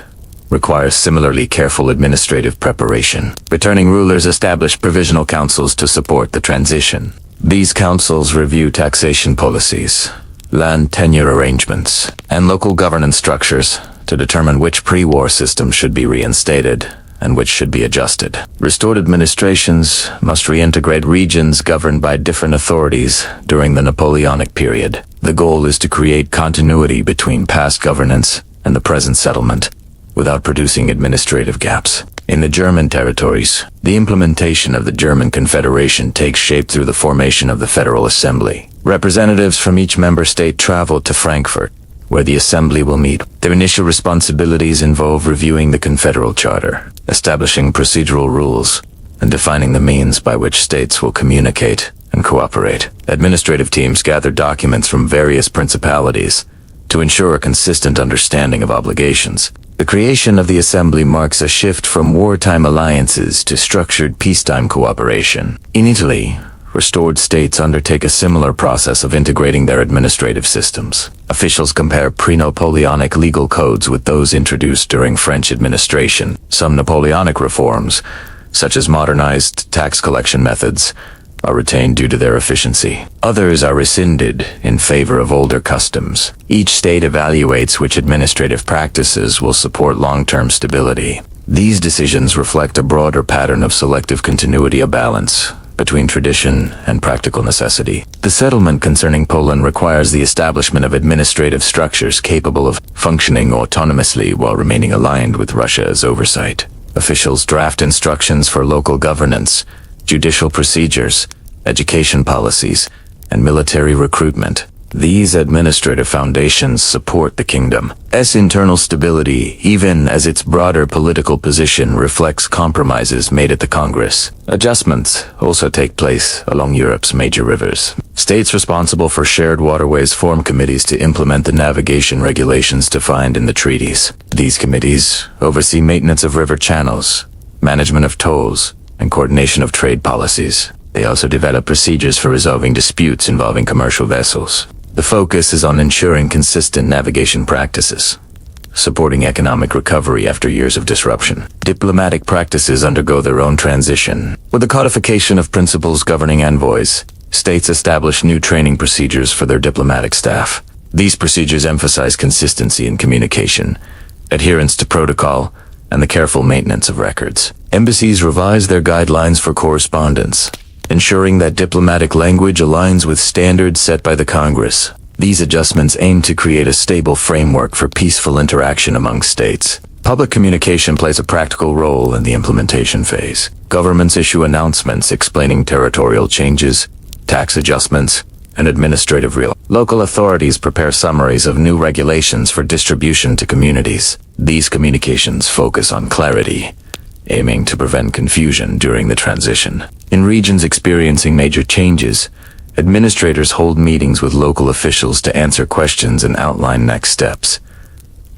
S1: requires similarly careful administrative preparation. Returning rulers establish provisional councils to support the transition. These councils review taxation policies, land tenure arrangements, and local governance structures to determine which pre-war systems should be reinstated and which should be adjusted. Restored administrations must reintegrate regions governed by different authorities during the Napoleonic period. The goal is to create continuity between past governance and the present settlement, without producing administrative gaps. In the German territories, the implementation of the German Confederation takes shape through the formation of the Federal Assembly. Representatives from each member state travel to Frankfurt, where the Assembly will meet. Their initial responsibilities involve reviewing the Confederal Charter, establishing procedural rules, and defining the means by which states will communicate and cooperate. Administrative teams gather documents from various principalities to ensure a consistent understanding of obligations. The creation of the Assembly marks a shift from wartime alliances to structured peacetime cooperation. In Italy, restored states undertake a similar process of integrating their administrative systems. Officials compare pre-Napoleonic legal codes with those introduced during French administration. Some Napoleonic reforms, such as modernized tax collection methods, are retained due to their efficiency. Others are rescinded in favor of older customs. Each state evaluates which administrative practices will support long-term stability. These decisions reflect a broader pattern of selective continuity, a balance between tradition and practical necessity. The settlement concerning Poland requires the establishment of administrative structures capable of functioning autonomously while remaining aligned with Russia's oversight. Officials draft instructions for local governance, judicial procedures, education policies, and military recruitment. These administrative foundations support the kingdom's internal stability, even as its broader political position reflects compromises made at the Congress. Adjustments also take place along Europe's major rivers. States responsible for shared waterways form committees to implement the navigation regulations defined in the treaties. These committees oversee maintenance of river channels, management of tolls, and coordination of trade policies. They also develop procedures for resolving disputes involving commercial vessels. The focus is on ensuring consistent navigation practices, supporting economic recovery after years of disruption. Diplomatic practices undergo their own transition. With the codification of principles governing envoys, states establish new training procedures for their diplomatic staff. These procedures emphasize consistency in communication, adherence to protocol, and the careful maintenance of records. Embassies revise their guidelines for correspondence, ensuring that diplomatic language aligns with standards set by the Congress. These adjustments aim to create a stable framework for peaceful interaction among states. Public communication plays a practical role in the implementation phase. Governments issue announcements explaining territorial changes, tax adjustments, and administrative Local authorities prepare summaries of new regulations for distribution to communities. These communications focus on clarity, aiming to prevent confusion during the transition. In regions experiencing major changes, administrators hold meetings with local officials to answer questions and outline next steps.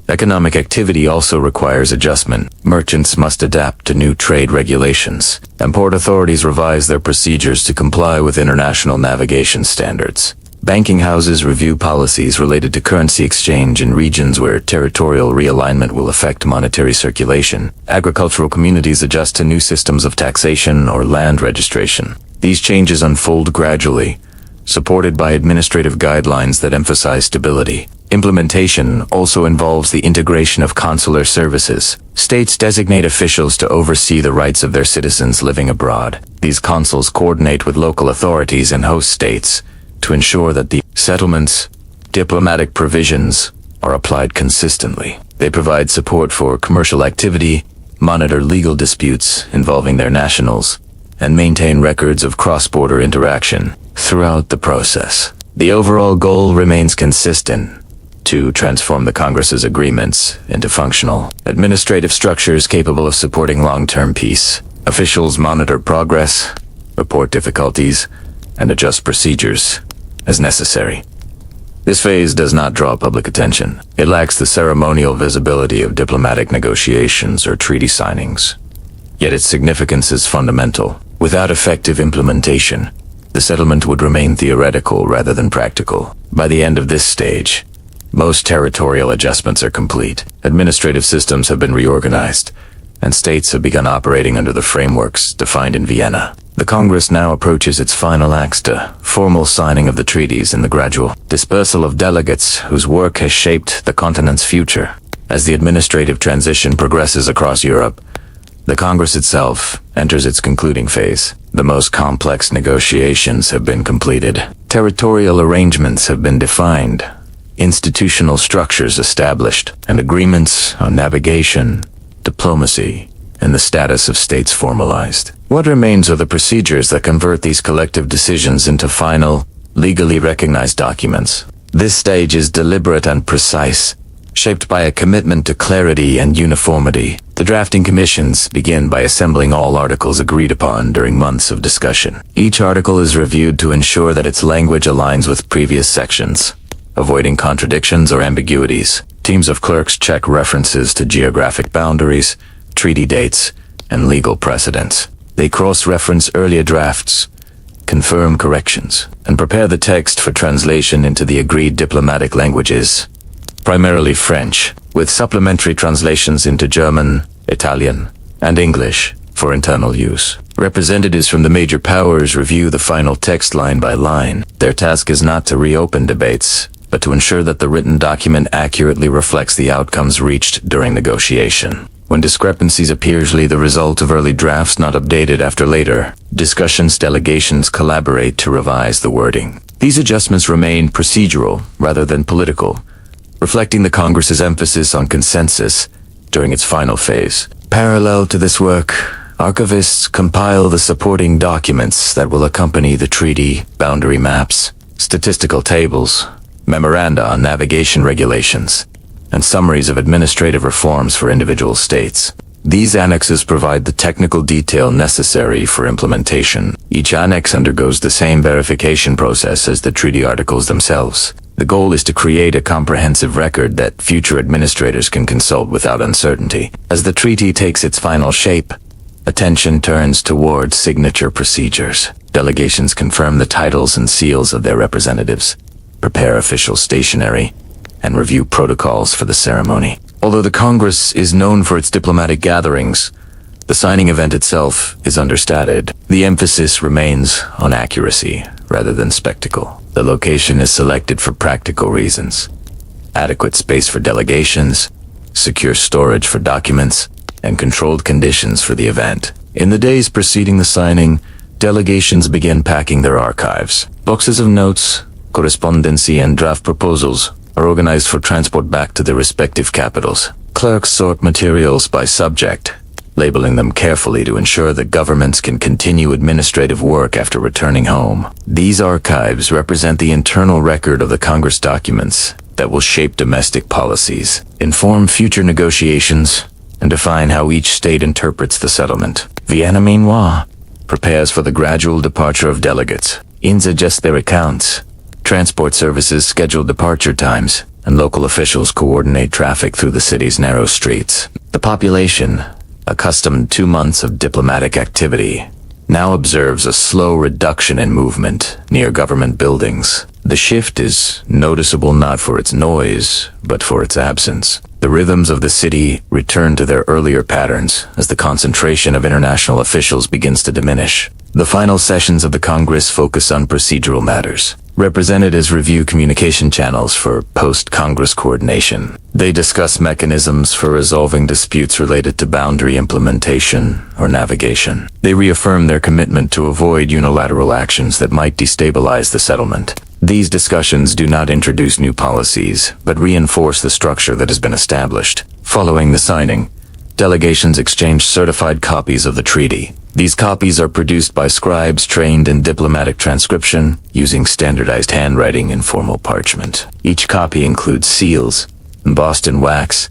S1: Economic activity also requires adjustment. Merchants must adapt to new trade regulations, and port authorities revise their procedures to comply with international navigation standards. Banking houses review policies related to currency exchange in regions where territorial realignment will affect monetary circulation. Agricultural communities adjust to new systems of taxation or land registration. These changes unfold gradually, supported by administrative guidelines that emphasize stability. Implementation also involves the integration of consular services. States designate officials to oversee the rights of their citizens living abroad. These consuls coordinate with local authorities and host states to ensure that the settlements, diplomatic provisions are applied consistently. They provide support for commercial activity, monitor legal disputes involving their nationals, and maintain records of cross-border interaction throughout the process. The overall goal remains consistent: to transform the Congress's agreements into functional, administrative structures capable of supporting long-term peace. Officials monitor progress, report difficulties, and adjust procedures as necessary. This phase does not draw public attention. It lacks the ceremonial visibility of diplomatic negotiations or treaty signings. Yet its significance is fundamental. Without effective implementation, the settlement would remain theoretical rather than practical. By the end of this stage, most territorial adjustments are complete. Administrative systems have been reorganized, and states have begun operating under the frameworks defined in Vienna. The Congress now approaches its final acts to formal signing of the treaties and the gradual dispersal of delegates whose work has shaped the continent's future. As the administrative transition progresses across Europe, the Congress itself enters its concluding phase. The most complex negotiations have been completed. Territorial arrangements have been defined, institutional structures established, and agreements on navigation, diplomacy, and the status of states formalized. What remains are the procedures that convert these collective decisions into final, legally recognized documents. This stage is deliberate and precise, shaped by a commitment to clarity and uniformity. The drafting commissions begin by assembling all articles agreed upon during months of discussion. Each article is reviewed to ensure that its language aligns with previous sections, avoiding contradictions or ambiguities. Teams of clerks check references to geographic boundaries, treaty dates, and legal precedents. They cross-reference earlier drafts, confirm corrections, and prepare the text for translation into the agreed diplomatic languages, primarily French, with supplementary translations into German, Italian, and English for internal use. Representatives from the major powers review the final text line by line. Their task is not to reopen debates, but to ensure that the written document accurately reflects the outcomes reached during negotiation. When discrepancies appear, usually the result of early drafts not updated after later discussions, delegations collaborate to revise the wording. These adjustments remain procedural rather than political, reflecting the Congress's emphasis on consensus during its final phase. Parallel to this work, archivists compile the supporting documents that will accompany the treaty: boundary maps, statistical tables, memoranda on navigation regulations, and summaries of administrative reforms for individual states. These annexes provide the technical detail necessary for implementation. Each annex undergoes the same verification process as the treaty articles themselves. The goal is to create a comprehensive record that future administrators can consult without uncertainty. As the treaty takes its final shape, attention turns towards signature procedures. Delegations confirm the titles and seals of their representatives, prepare official stationery, and review protocols for the ceremony. Although the Congress is known for its diplomatic gatherings, the signing event itself is understated. The emphasis remains on accuracy rather than spectacle. The location is selected for practical reasons: adequate space for delegations, secure storage for documents, and controlled conditions for the event. In the days preceding the signing, delegations begin packing their archives. Boxes of notes, correspondence, and draft proposals are organized for transport back to their respective capitals. Clerks sort materials by subject, labeling them carefully to ensure that governments can continue administrative work after returning home. These archives represent the internal record of the Congress documents that will shape domestic policies, inform future negotiations, and define how each state interprets the settlement. Vienna, meanwhile, prepares for the gradual departure of delegates. Inns adjust their accounts, transport services schedule departure times, and local officials coordinate traffic through the city's narrow streets. The population, accustomed to 2 months of diplomatic activity, now observes a slow reduction in movement near government buildings. The shift is noticeable not for its noise, but for its absence. The rhythms of the city return to their earlier patterns as the concentration of international officials begins to diminish. The final sessions of the Congress focus on procedural matters. Representatives review communication channels for post-Congress coordination. They discuss mechanisms for resolving disputes related to boundary implementation or navigation. They reaffirm their commitment to avoid unilateral actions that might destabilize the settlement. These discussions do not introduce new policies, but reinforce the structure that has been established. Following the signing, delegations exchange certified copies of the treaty. These copies are produced by scribes trained in diplomatic transcription, using standardized handwriting in formal parchment. Each copy includes seals, embossed in wax,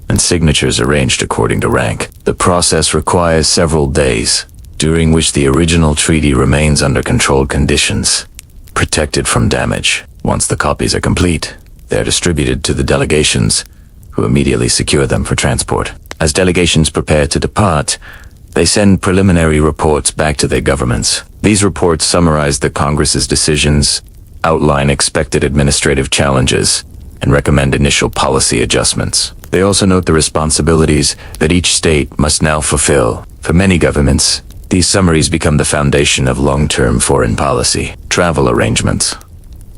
S1: and signatures arranged according to rank. The process requires several days, during which the original treaty remains under controlled conditions, protected from damage. Once the copies are complete, they are distributed to the delegations, who immediately secure them for transport. As delegations prepare to depart, they send preliminary reports back to their governments. These reports summarize the Congress's decisions, outline expected administrative challenges, and recommend initial policy adjustments. They also note the responsibilities that each state must now fulfill. For many governments, these summaries become the foundation of long-term foreign policy. Travel arrangements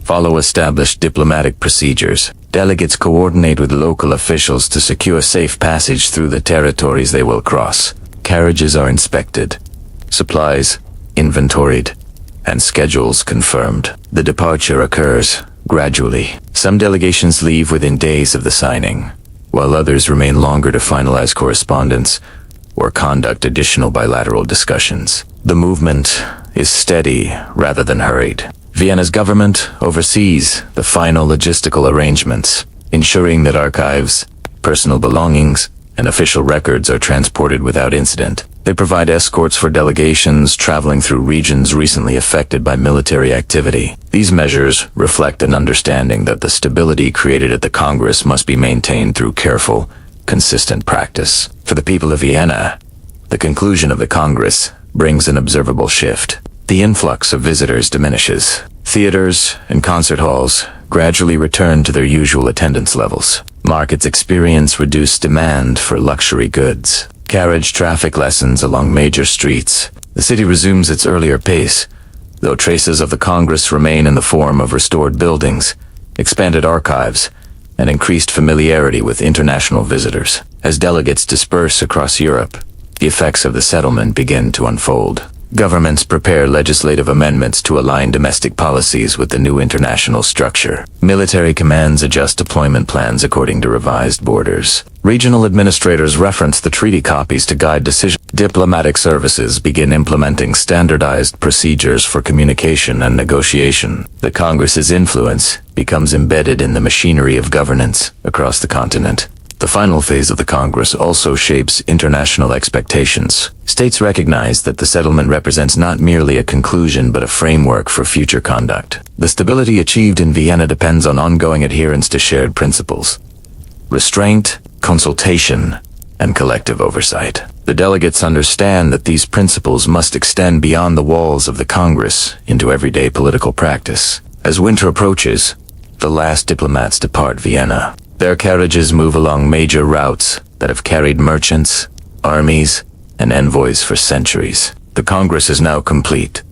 S1: follow established diplomatic procedures. Delegates coordinate with local officials to secure safe passage through the territories they will cross. Carriages are inspected, supplies inventoried, and schedules confirmed. The departure occurs gradually. Some delegations leave within days of the signing, while others remain longer to finalize correspondence or conduct additional bilateral discussions. The movement is steady rather than hurried. Vienna's government oversees the final logistical arrangements, ensuring that archives, personal belongings, and official records are transported without incident. They provide escorts for delegations traveling through regions recently affected by military activity. These measures reflect an understanding that the stability created at the Congress must be maintained through careful, consistent practice. For the people of Vienna, the conclusion of the Congress brings an observable shift. The influx of visitors diminishes. Theaters and concert halls gradually return to their usual attendance levels. Markets experience reduced demand for luxury goods. Carriage traffic lessens along major streets. The city resumes its earlier pace, though traces of the Congress remain in the form of restored buildings, expanded archives, and increased familiarity with international visitors. As delegates disperse across Europe, the effects of the settlement begin to unfold. Governments prepare legislative amendments to align domestic policies with the new international structure. Military commands adjust deployment plans according to revised borders. Regional administrators reference the treaty copies to guide decisions. Diplomatic services begin implementing standardized procedures for communication and negotiation. The Congress's influence becomes embedded in the machinery of governance across the continent. The final phase of the Congress also shapes international expectations. States recognize that the settlement represents not merely a conclusion but a framework for future conduct. The stability achieved in Vienna depends on ongoing adherence to shared principles: restraint, consultation, and collective oversight. The delegates understand that these principles must extend beyond the walls of the Congress into everyday political practice. As winter approaches, the last diplomats depart Vienna. Their carriages move along major routes that have carried merchants, armies, and envoys for centuries. The Congress is now complete.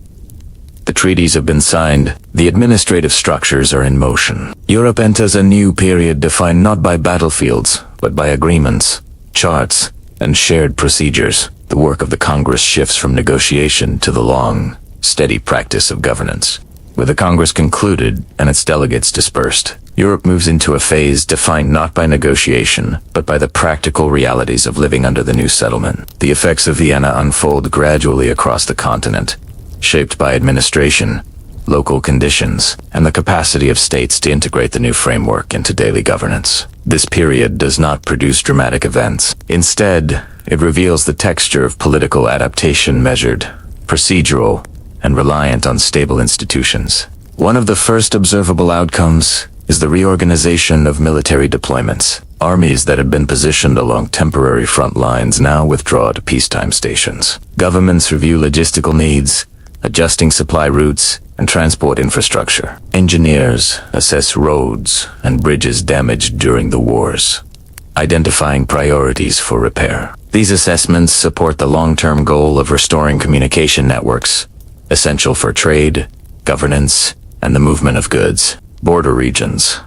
S1: The treaties have been signed. The administrative structures are in motion. Europe enters a new period defined not by battlefields, but by agreements, charts, and shared procedures. The work of the Congress shifts from negotiation to the long, steady practice of governance. With the Congress concluded and its delegates dispersed, Europe moves into a phase defined not by negotiation, but by the practical realities of living under the new settlement. The effects of Vienna unfold gradually across the continent, shaped by administration, local conditions, and the capacity of states to integrate the new framework into daily governance. This period does not produce dramatic events. Instead, it reveals the texture of political adaptation measured, procedural, and reliant on stable institutions. One of the first observable outcomes is the reorganization of military deployments. Armies that had been positioned along temporary front lines now withdraw to peacetime stations. Governments review logistical needs, adjusting supply routes, and transport infrastructure. Engineers assess roads and bridges damaged during the wars, identifying priorities for repair. These assessments support the long-term goal of restoring communication networks, essential for trade, governance, and the movement of goods. Border regions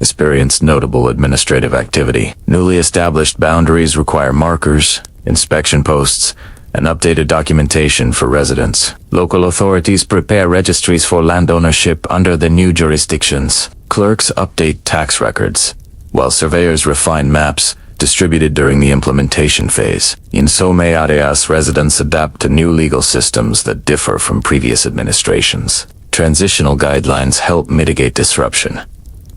S1: experienced notable administrative activity. Newly established boundaries require markers, inspection posts, and updated documentation for residents. Local authorities prepare registries for land ownership under the new jurisdictions. Clerks update tax records, while surveyors refine maps distributed during the implementation phase. In some areas, residents adapt to new legal systems that differ from previous administrations. Transitional guidelines help mitigate disruption,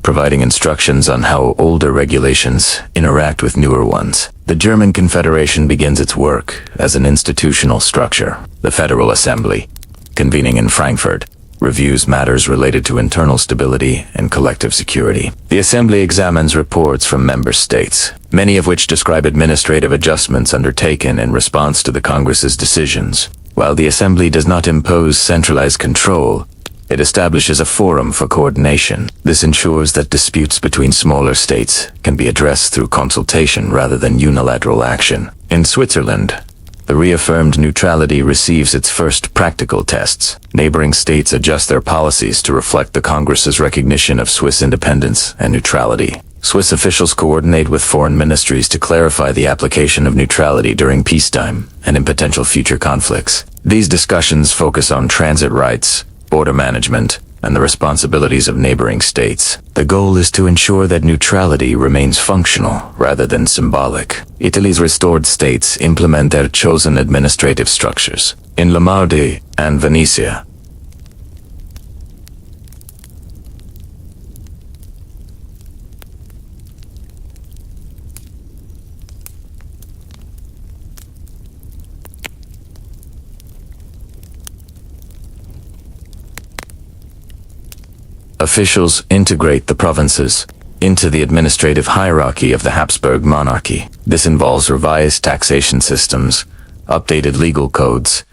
S1: providing instructions on how older regulations interact with newer ones. The German Confederation begins its work as an institutional structure. The Federal Assembly, convening in Frankfurt, reviews matters related to internal stability and collective security. The Assembly examines reports from member states, many of which describe administrative adjustments undertaken in response to the Congress's decisions. While the Assembly does not impose centralized control, it establishes a forum for coordination. This ensures that disputes between smaller states can be addressed through consultation rather than unilateral action. In Switzerland, the reaffirmed neutrality receives its first practical tests. Neighboring states adjust their policies to reflect the Congress's recognition of Swiss independence and neutrality. Swiss officials coordinate with foreign ministries to clarify the application of neutrality during peacetime and in potential future conflicts. These discussions focus on transit rights, border management, and the responsibilities of neighboring states. The goal is to ensure that neutrality remains functional rather than symbolic. Italy's restored states implement their chosen administrative structures. In Lombardy and Venetia, officials integrate the provinces into the administrative hierarchy of the Habsburg monarchy. This involves revised taxation systems, updated legal codes,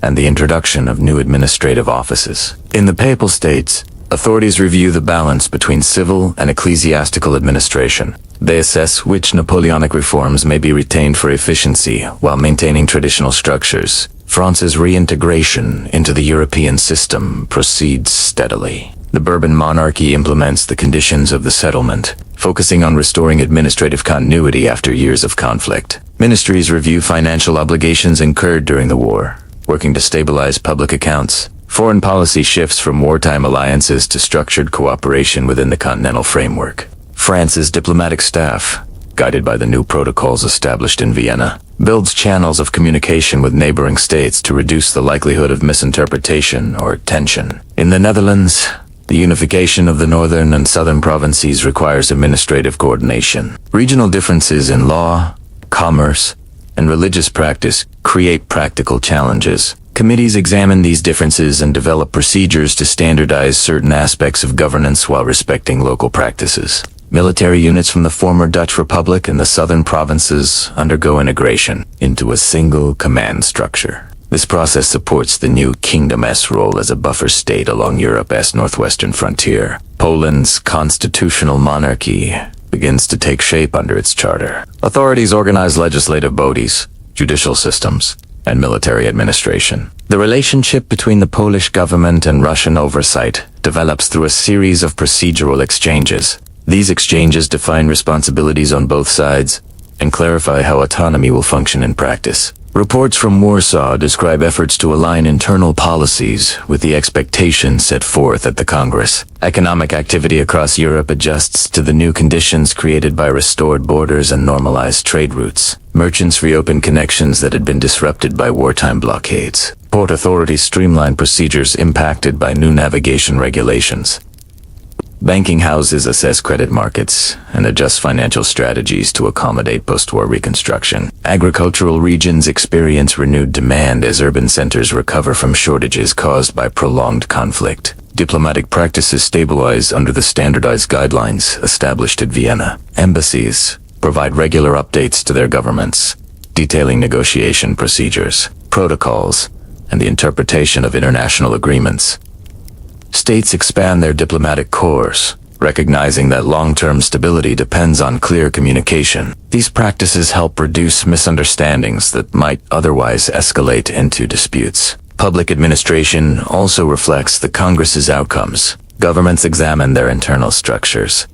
S1: and the introduction of new administrative offices. In the Papal States, authorities review the balance between civil and ecclesiastical administration. They assess which Napoleonic reforms may be retained for efficiency while maintaining traditional structures. France's reintegration into the European system proceeds steadily. The Bourbon monarchy implements the conditions of the settlement, focusing on restoring administrative continuity after years of conflict. Ministries review financial obligations incurred during the war, working to stabilize public accounts. Foreign policy shifts from wartime alliances to structured cooperation within the continental framework. France's diplomatic staff, guided by the new protocols established in Vienna, builds channels of communication with neighboring states to reduce the likelihood of misinterpretation or tension. In the Netherlands, the unification of the northern and southern provinces requires administrative coordination. Regional differences in law, commerce, and religious practice create practical challenges. Committees examine these differences and develop procedures to standardize certain aspects of governance while respecting local practices. Military units from the former Dutch Republic and the southern provinces undergo integration into a single command structure. This process supports the new Kingdom's role as a buffer state along Europe's northwestern frontier. Poland's constitutional monarchy begins to take shape under its charter. Authorities organize legislative bodies, judicial systems, and military administration. The relationship between the Polish government and Russian oversight develops through a series of procedural exchanges. These exchanges define responsibilities on both sides and clarify how autonomy will function in practice. Reports from Warsaw describe efforts to align internal policies with the expectations set forth at the Congress. Economic activity across Europe adjusts to the new conditions created by restored borders and normalized trade routes. Merchants reopen connections that had been disrupted by wartime blockades. Port authorities streamline procedures impacted by new navigation regulations. Banking houses assess credit markets and adjust financial strategies to accommodate post-war reconstruction. Agricultural regions experience renewed demand as urban centers recover from shortages caused by prolonged conflict. Diplomatic practices stabilize under the standardized guidelines established at Vienna. Embassies provide regular updates to their governments, detailing negotiation procedures, protocols, and the interpretation of international agreements. States expand their diplomatic corps, recognizing that long-term stability depends on clear communication. These practices help reduce misunderstandings that might otherwise escalate into disputes. Public administration also reflects the Congress's outcomes. Governments examine their internal structures,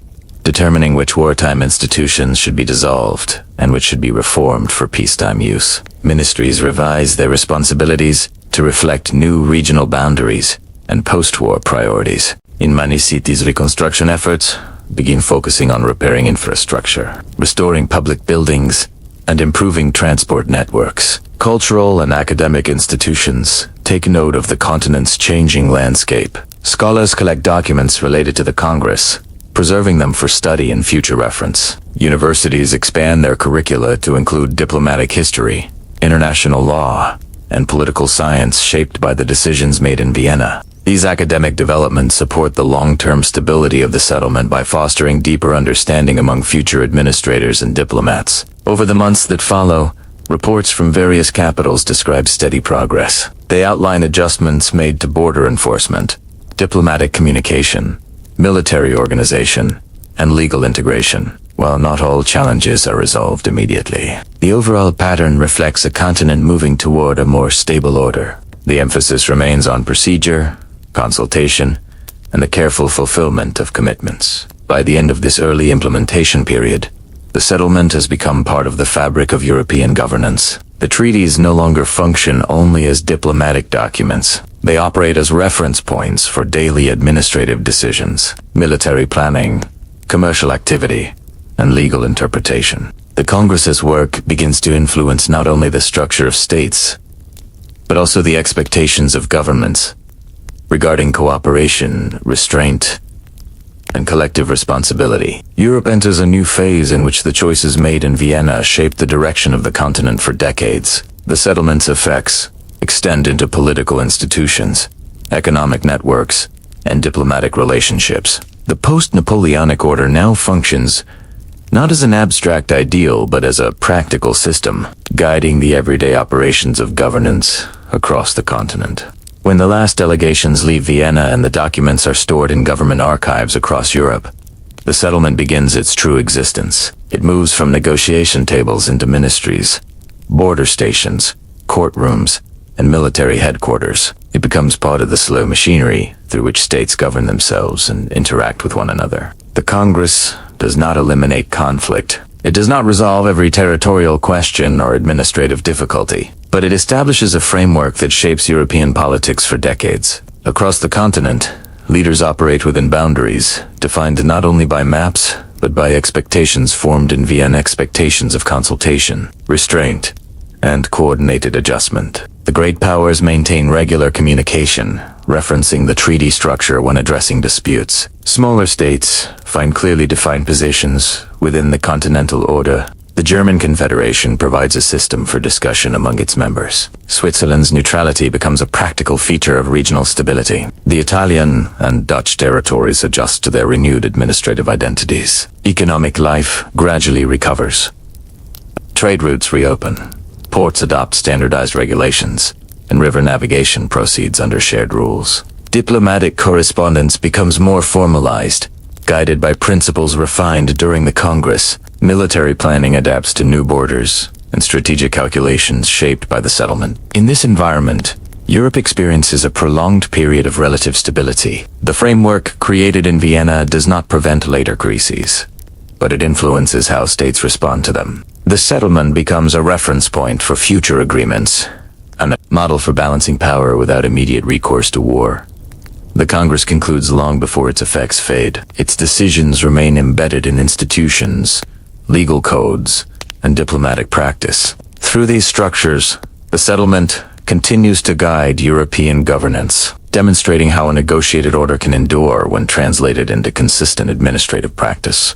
S1: determining which wartime institutions should be dissolved and which should be reformed for peacetime use. Ministries revise their responsibilities to reflect new regional boundaries and post-war priorities. In many cities, reconstruction efforts begin focusing on repairing infrastructure, restoring public buildings, and improving transport networks. Cultural and academic institutions take note of the continent's changing landscape. Scholars collect documents related to the Congress, preserving them for study and future reference. Universities expand their curricula to include diplomatic history, international law, and political science shaped by the decisions made in Vienna. These academic developments support the long-term stability of the settlement by fostering deeper understanding among future administrators and diplomats. Over the months that follow, reports from various capitals describe steady progress. They outline adjustments made to border enforcement, diplomatic communication, military organization, and legal integration. While not all challenges are resolved immediately, the overall pattern reflects a continent moving toward a more stable order. The emphasis remains on procedure, consultation, and the careful fulfillment of commitments. By the end of this early implementation period, the settlement has become part of the fabric of European governance. The treaties no longer function only as diplomatic documents. They operate as reference points for daily administrative decisions, military planning, commercial activity, and legal interpretation. The Congress's work begins to influence not only the structure of states, but also the expectations of governments regarding cooperation, restraint, and collective responsibility. Europe enters a new phase in which the choices made in Vienna shape the direction of the continent for decades. The settlement's effects extend into political institutions, economic networks, and diplomatic relationships. The post-Napoleonic order now functions not as an abstract ideal, but as a practical system, guiding the everyday operations of governance across the continent. When the last delegations leave Vienna and the documents are stored in government archives across Europe, the settlement begins its true existence. It moves from negotiation tables into ministries, border stations, courtrooms, and military headquarters. It becomes part of the slow machinery through which states govern themselves and interact with one another. The Congress does not eliminate conflict. It does not resolve every territorial question or administrative difficulty, but it establishes a framework that shapes European politics for decades. Across the continent, leaders operate within boundaries, defined not only by maps, but by expectations formed in Vienna, expectations of consultation, restraint, and coordinated adjustment. The great powers maintain regular communication, referencing the treaty structure when addressing disputes. Smaller states find clearly defined positions within the continental order. The German Confederation provides a system for discussion among its members. Switzerland's neutrality becomes a practical feature of regional stability. The Italian and Dutch territories adjust to their renewed administrative identities. Economic life gradually recovers. Trade routes reopen. Ports adopt standardized regulations, and river navigation proceeds under shared rules. Diplomatic correspondence becomes more formalized, guided by principles refined during the Congress. Military planning adapts to new borders, and strategic calculations shaped by the settlement. In this environment, Europe experiences a prolonged period of relative stability. The framework created in Vienna does not prevent later crises, but it influences how states respond to them. The settlement becomes a reference point for future agreements, and a model for balancing power without immediate recourse to war. The Congress concludes long before its effects fade. Its decisions remain embedded in institutions, legal codes, and diplomatic practice. Through these structures, the settlement continues to guide European governance, demonstrating how a negotiated order can endure when translated into consistent administrative practice.